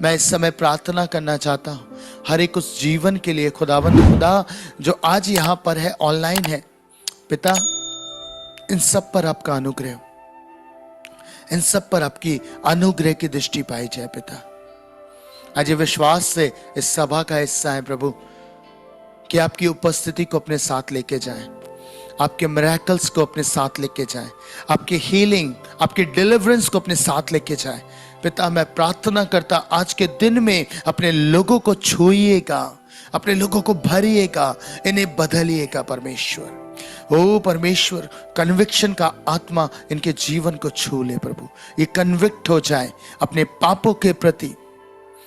मैं इस समय प्रार्थना करना चाहता हूं हर एक उस जीवन के लिए खुदावंद खुदा जो आज यहां पर है, ऑनलाइन है। पिता, इन सब पर आपका अनुग्रह, इन सब पर आपकी अनुग्रह की दृष्टि पाई जाए। पिता, आज ये विश्वास से इस सभा का हिस्सा है प्रभु कि आपकी उपस्थिति को अपने साथ लेके जाएं, आपके मिरेकल्स को अपने साथ लेके जाएं, आपकी हीलिंग, आपकी डिलीवरेंस को अपने साथ लेके जाएं। पिता, मैं प्रार्थना करता आज के दिन में अपने लोगों को छूइएगा, अपने लोगों को भरिएगा, इन्हें बदलिएगा परमेश्वर। ओ परमेश्वर, कन्विक्शन का आत्मा इनके जीवन को छू ले प्रभु, ये कन्विक्ट हो जाए अपने पापों के प्रति।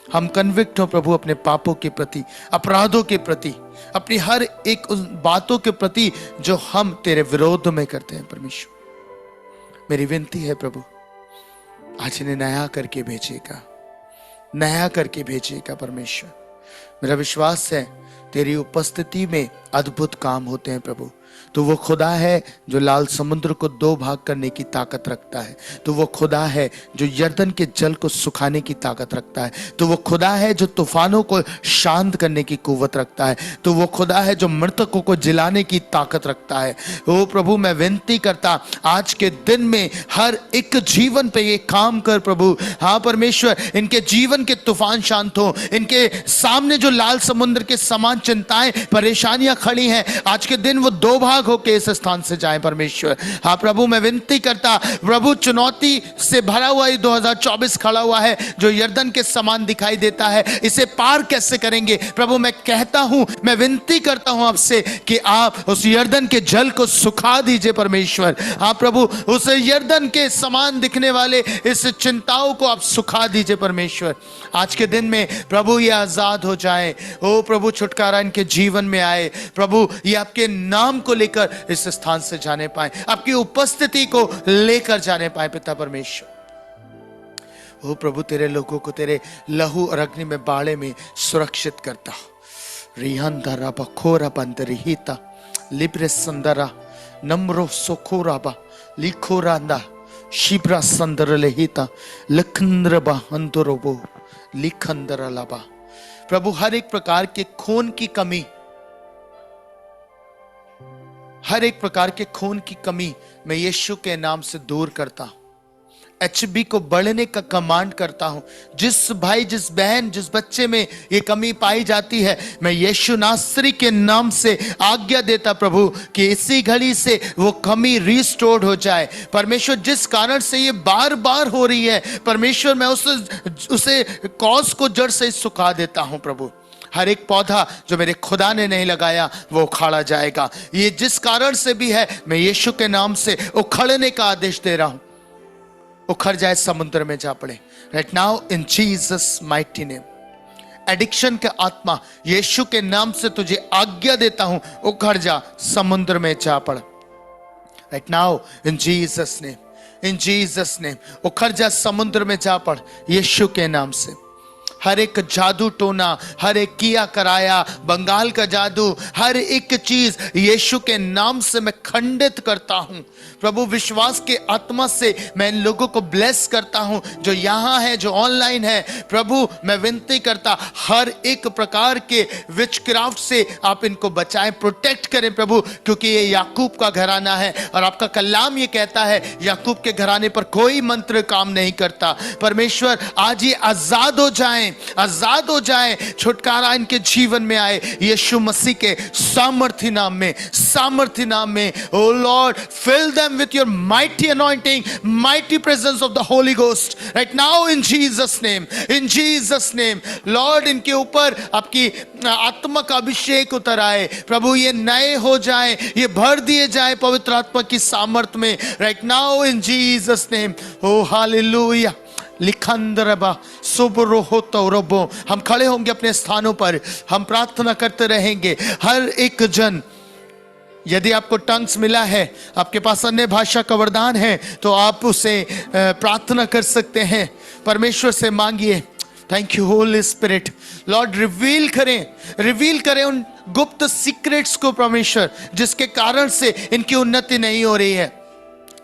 हम कन्विक्ट हो प्रभु अपने पापों के प्रति, अपराधों के प्रति, अपनी हर एक उन बातों के प्रति जो हम तेरे विरोध में करते हैं। परमेश्वर, मेरी विनती है प्रभु, आज इन्हें नया करके भेजिएगा, नया करके भेजिएगा परमेश्वर। मेरा विश्वास है तेरी उपस्थिति में अद्भुत काम होते हैं प्रभु। तो वो खुदा है जो लाल समुद्र को दो भाग करने की ताकत रखता है, तो वो खुदा है जो यर्दन के जल को सुखाने की ताकत रखता है, तो वो खुदा है जो तूफानों को शांत करने की कुव्वत रखता है, तो वो खुदा है जो मृतकों को जिलाने की ताकत रखता है। ओ प्रभु, मैं विनती करता आज के दिन में हर एक जीवन पे ये काम कर प्रभु। हाँ परमेश्वर, इनके जीवन के तूफान शांत हो, इनके सामने जो लाल समुद्र के समान चिंताएं परेशानियां खड़ी हैं, आज के दिन वो दो भाग होके इस स्थान से जाए परमेश्वर। हाँ प्रभु, मैं विनती करता प्रभु, चुनौती से भरा हुआ ये 2024 खड़ा हुआ है जो यर्दन के समान दिखाई देता है, इसे पार कैसे करेंगे प्रभु। मैं कहता हूं, मैं विनती करता हूं आपसे कि आप उस यर्दन के जल को सुखा दीजिए परमेश्वर। हाँ प्रभु, उस यर्दन के समान दिखने वाले इस चिंताओं को आप सुखा दीजिए परमेश्वर। आज के दिन में प्रभु ये आजाद हो जाए। ओ प्रभु, छुटकारा इनके जीवन में आए प्रभु, ये आपके नाम को लेकर इस स्थान से जाने पाए, आपकी उपस्थिति को लेकर जाने पाए पिता परमेश्वर। ओ प्रभु, तेरे लोगों को तेरे लहू और अग्नि में बाड़े में सुरक्षित करता। रिहंदरा बखोरा बंदरिहिता लिब्रे संदरा नम्रो सोखोराबा लिखोरांदा शिब्रा संदर लेहिता लखंद्र बहंदरोबो लिखंदर लाबा। प्रभु, हर एक प्रकार के खून की कमी, हर एक प्रकार के खून की कमी मैं यीशु के नाम से दूर करता हूं। एचबी को बढ़ने का कमांड करता हूं। जिस भाई, जिस बहन, जिस बच्चे में ये कमी पाई जाती है, मैं यीशु नासरी के नाम से आज्ञा देता प्रभु कि इसी घड़ी से वो कमी रिस्टोर्ड हो जाए परमेश्वर। जिस कारण से ये बार बार हो रही है परमेश्वर, मैं उसे कॉज को जड़ से सुखा देता हूं प्रभु। हर एक पौधा जो मेरे खुदा ने नहीं लगाया वो उखाड़ा जाएगा। ये जिस कारण से भी है, मैं यीशु के नाम से उखड़ने का आदेश दे रहा हूं। उखड़ जाए, समुद्र में जा पड़े right now in Jesus mighty name. Addiction का आत्मा यीशु के नाम से तुझे आज्ञा देता हूं, उखड़ जा, समुद्र में जा पड़ right now in Jesus name, in Jesus name. उखड़ जा, समुद्र में जा पड़ यीशु के नाम से। हर एक जादू टोना, हर एक किया कराया, बंगाल का जादू, हर एक चीज यीशु के नाम से मैं खंडित करता हूं प्रभु। विश्वास के आत्मा से मैं इन लोगों को ब्लेस करता हूं जो यहां है, जो ऑनलाइन है प्रभु। मैं विनती करता हर एक प्रकार के विचक्राफ्ट से आप इनको बचाएं, प्रोटेक्ट करें प्रभु, क्योंकि ये याकूब का घराना है और आपका कलाम ये कहता है याकूब के घराने पर कोई मंत्र काम नहीं करता परमेश्वर। आज ये आजाद हो जाएं आजाद हो जाएं, छुटकारा इनके जीवन में आए यीशु मसीह के सामर्थी नाम में, सामर्थी नाम में। O Lord, fill them with your mighty anointing, mighty presence of the Holy Ghost right now in Jesus name, in Jesus name. Lord, इनके ऊपर आपकी आत्मा का अभिषेक उतर आए प्रभु, ये नए हो जाएं, ये भर दिए जाए पवित्र आत्मा की सामर्थ में right now in Jesus name. O hallelujah. लिखंदरबा सुबरोहो तौरबो। हम खड़े होंगे अपने स्थानों पर, हम प्रार्थना करते रहेंगे। हर एक जन, यदि आपको टंग्स मिला है, आपके पास अन्य भाषा का वरदान है, तो आप उसे प्रार्थना कर सकते हैं, परमेश्वर से मांगिए। Thank you Holy Spirit. Lord, reveal करें उन गुप्त सीक्रेट्स को परमेश्वर, जिसके कारण से इनकी उन्नति नहीं हो रही है,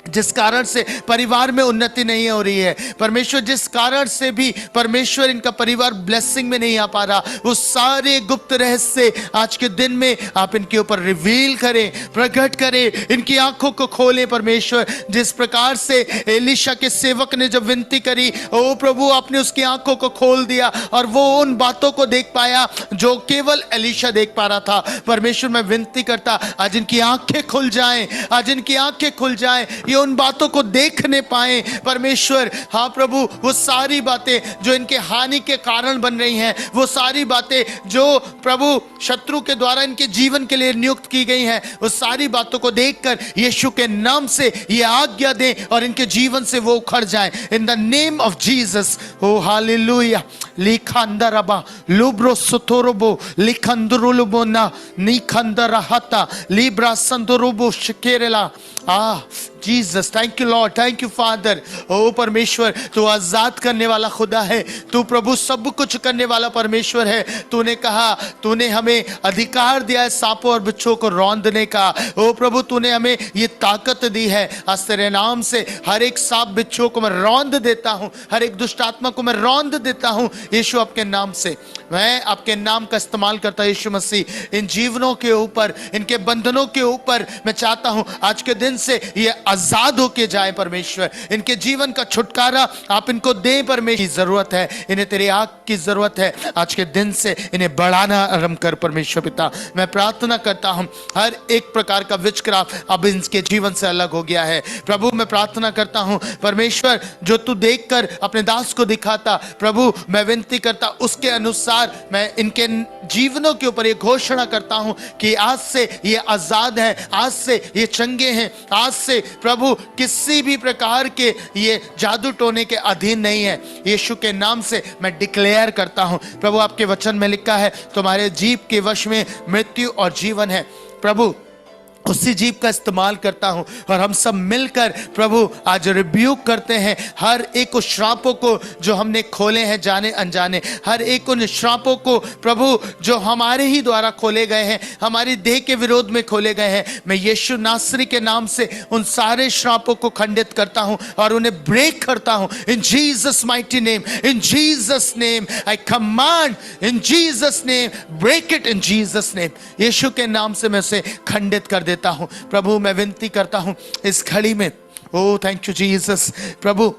जिस कारण से परिवार में उन्नति नहीं हो रही है परमेश्वर, जिस कारण से भी परमेश्वर इनका परिवार ब्लेसिंग में नहीं आ पा रहा, वो सारे गुप्त रहस्य आज के दिन में आप इनके ऊपर रिवील करें, प्रकट करें, इनकी आंखों को खोलें परमेश्वर। जिस प्रकार से एलिशा के सेवक ने जब विनती करी, ओ प्रभु, आपने उसकी आंखों को खोल दिया और वो उन बातों को देख पाया जो केवल एलिशा देख पा रहा था। परमेश्वर, मैं विनती करता, आज इनकी आंखें खुल जाएं, आज इनकी आंखें खुल जाएं, ये उन बातों को देखने पाए परमेश्वर। हाँ प्रभु, वो सारी बातें जो इनके हानि के कारण बन रही हैं, वो सारी बातें जो प्रभु शत्रु के द्वारा इनके जीवन के लिए नियुक्त की गई हैं, वो सारी बातों को देखकर यीशु के नाम से ये आज्ञा दें और इनके जीवन से वो उखड़ जाएं in the name of Jesus. O hallelujah. लिखंदरबा लुब्रो सुतोरबो लिखंदरुलबो ना निखंदरहता लिब्रा संदरुबो शिकेरेला। Jesus, thank you Lord, thank you Father. O परमेश्वर, तू आजाद करने वाला खुदा है, तू प्रभु सब कुछ करने वाला परमेश्वर है। तूने कहा, तूने हमें अधिकार दिया है सांपों और बिच्छों को रौंदने का। ओ प्रभु, तूने हमें ये ताकत दी है। आज तेरे नाम से हर एक सांप बिच्छों को मैं रौंद देता हूँ, हर एक दुष्ट आत्मा को मैं रौंद देता हूँ यीशु आपके नाम से। मैं आपके नाम का इस्तेमाल करता यीशु मसीह इन जीवनों के ऊपर, इनके बंधनों के ऊपर। मैं चाहता हूँ आज के दिन से ये आजाद होके जाए परमेश्वर, इनके जीवन का छुटकारा आप इनको दें परमेश्वर। की जरूरत है इन्हें, तेरी आग की जरूरत है। आज के दिन से इन्हें बढ़ाना आरंभ कर परमेश्वर पिता। मैं प्रार्थना करता हूं, हर एक प्रकार का विचक्राफ अब इनके जीवन से अलग हो गया है प्रभु। मैं प्रार्थना करता हूं परमेश्वर, जो तू देखकर अपने दास को दिखाता प्रभु, मैं विनती करता उसके अनुसार मैं इनके जीवनों के ऊपर ये घोषणा करता हूं कि आज से ये आजाद है, आज से ये चंगे हैं, आज से प्रभु किसी भी प्रकार के ये जादू टोने के अधीन नहीं है। यीशु के नाम से मैं डिक्लेयर करता हूं प्रभु, आपके वचन में लिखा है तुम्हारे जीभ के वश में मृत्यु और जीवन है। प्रभु, उसी जीव का इस्तेमाल करता हूं और हम सब मिलकर प्रभु आज रिब्यूक करते हैं हर एक उस श्रापों को जो हमने खोले हैं जाने अनजाने, हर एक उन श्रापों को प्रभु जो हमारे ही द्वारा खोले गए हैं, हमारी देह के विरोध में खोले गए हैं। मैं यीशु नासरी के नाम से उन सारे श्रापों को खंडित करता हूं और उन्हें ब्रेक करता हूं in Jesus mighty name. In Jesus name I command, in Jesus name break it, in Jesus name. यीशु के नाम से मैं उसे खंडित कर देता हूं प्रभु। मैं विनती करता हूं इस घड़ी में, ओ थैंक यू जीसस प्रभु,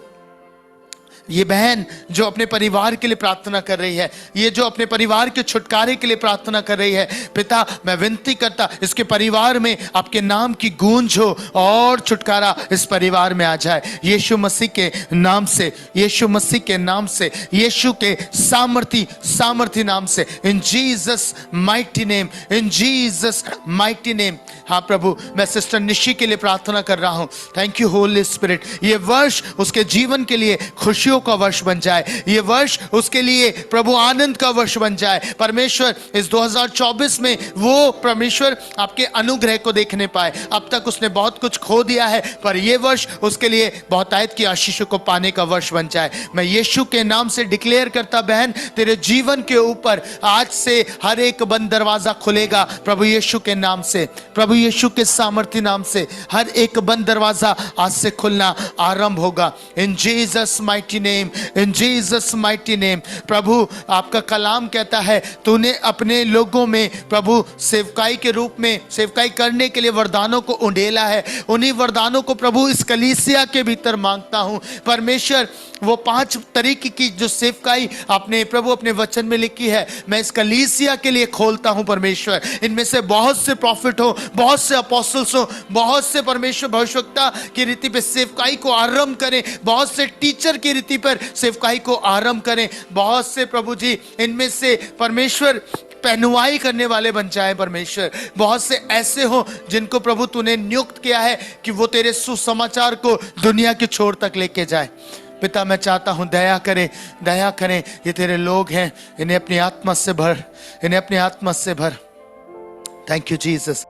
ये बहन जो अपने परिवार के लिए प्रार्थना कर रही है, ये जो अपने परिवार के छुटकारे के लिए प्रार्थना कर रही है पिता, मैं विनती करता इसके परिवार में आपके नाम की गूंज हो और छुटकारा इस परिवार में आ जाए यीशु मसीह के नाम से, यीशु मसीह के नाम से, यीशु के सामर्थी नाम से। इन Jesus mighty name, in Jesus mighty name. हाँ प्रभु, मैं सिस्टर निशी के लिए प्रार्थना कर रहा हूं। Thank you Holy spirit. ये वर्ष उसके जीवन के लिए खुशियों का वर्ष बन जाए, ये वर्ष उसके लिए प्रभु आनंद का वर्ष बन जाए परमेश्वर। इस 2024 में वो परमेश्वर आपके अनुग्रह को देखने पाए। अब तक उसने बहुत कुछ खो दिया है, पर ये वर्ष उसके लिए बहुतायत की आशीषों को पाने का वर्ष बन जाए। मैं यीशु के नाम से डिक्लेयर करता बहन, तेरे जीवन के ऊपर आज से हर एक बंद दरवाजा खुलेगा प्रभु यीशु के नाम से, प्रभु यीशु के सामर्थ्य नाम से हर एक बंद दरवाजा आज से खुलना आरंभ होगा in Jesus mighty name, in Jesus mighty name. प्रभु आपका कलाम कहता है तूने अपने लोगों में प्रभु सेवकाई के रूप में सेवकाई करने के लिए वरदानों को उंडेला है। उन्हीं वरदानों को प्रभु इस कलीसिया के भीतर मांगता हूं परमेश्वर। वो 5 तरीके की जो सेवकाई आपने प्रभु अपने वचन में लिखी है, मैं इस कलीसिया के लिए खोलता हूं परमेश्वर। इनमें से बहुत से प्रॉफिट हो, बहुत से अपोस्टल्स हो, बहुत से परमेश्वर भविष्यवक्ता की रीति पे सेवकाई को आरंभ करें, बहुत से टीचर की रीति पर सेवकाई को आरंभ करें, बहुत से प्रभु जी इनमें से परमेश्वर पहनुवाई करने वाले बन जाए परमेश्वर। बहुत से ऐसे हो जिनको प्रभु तूने नियुक्त किया है कि वो तेरे सुसमाचार को दुनिया के छोर तक लेके जाए। पिता मैं चाहता हूं दया करें, ये तेरे लोग हैं, इन्हें अपनी आत्मा से भर, इन्हें अपनी आत्मा से भर। Thank you Jesus.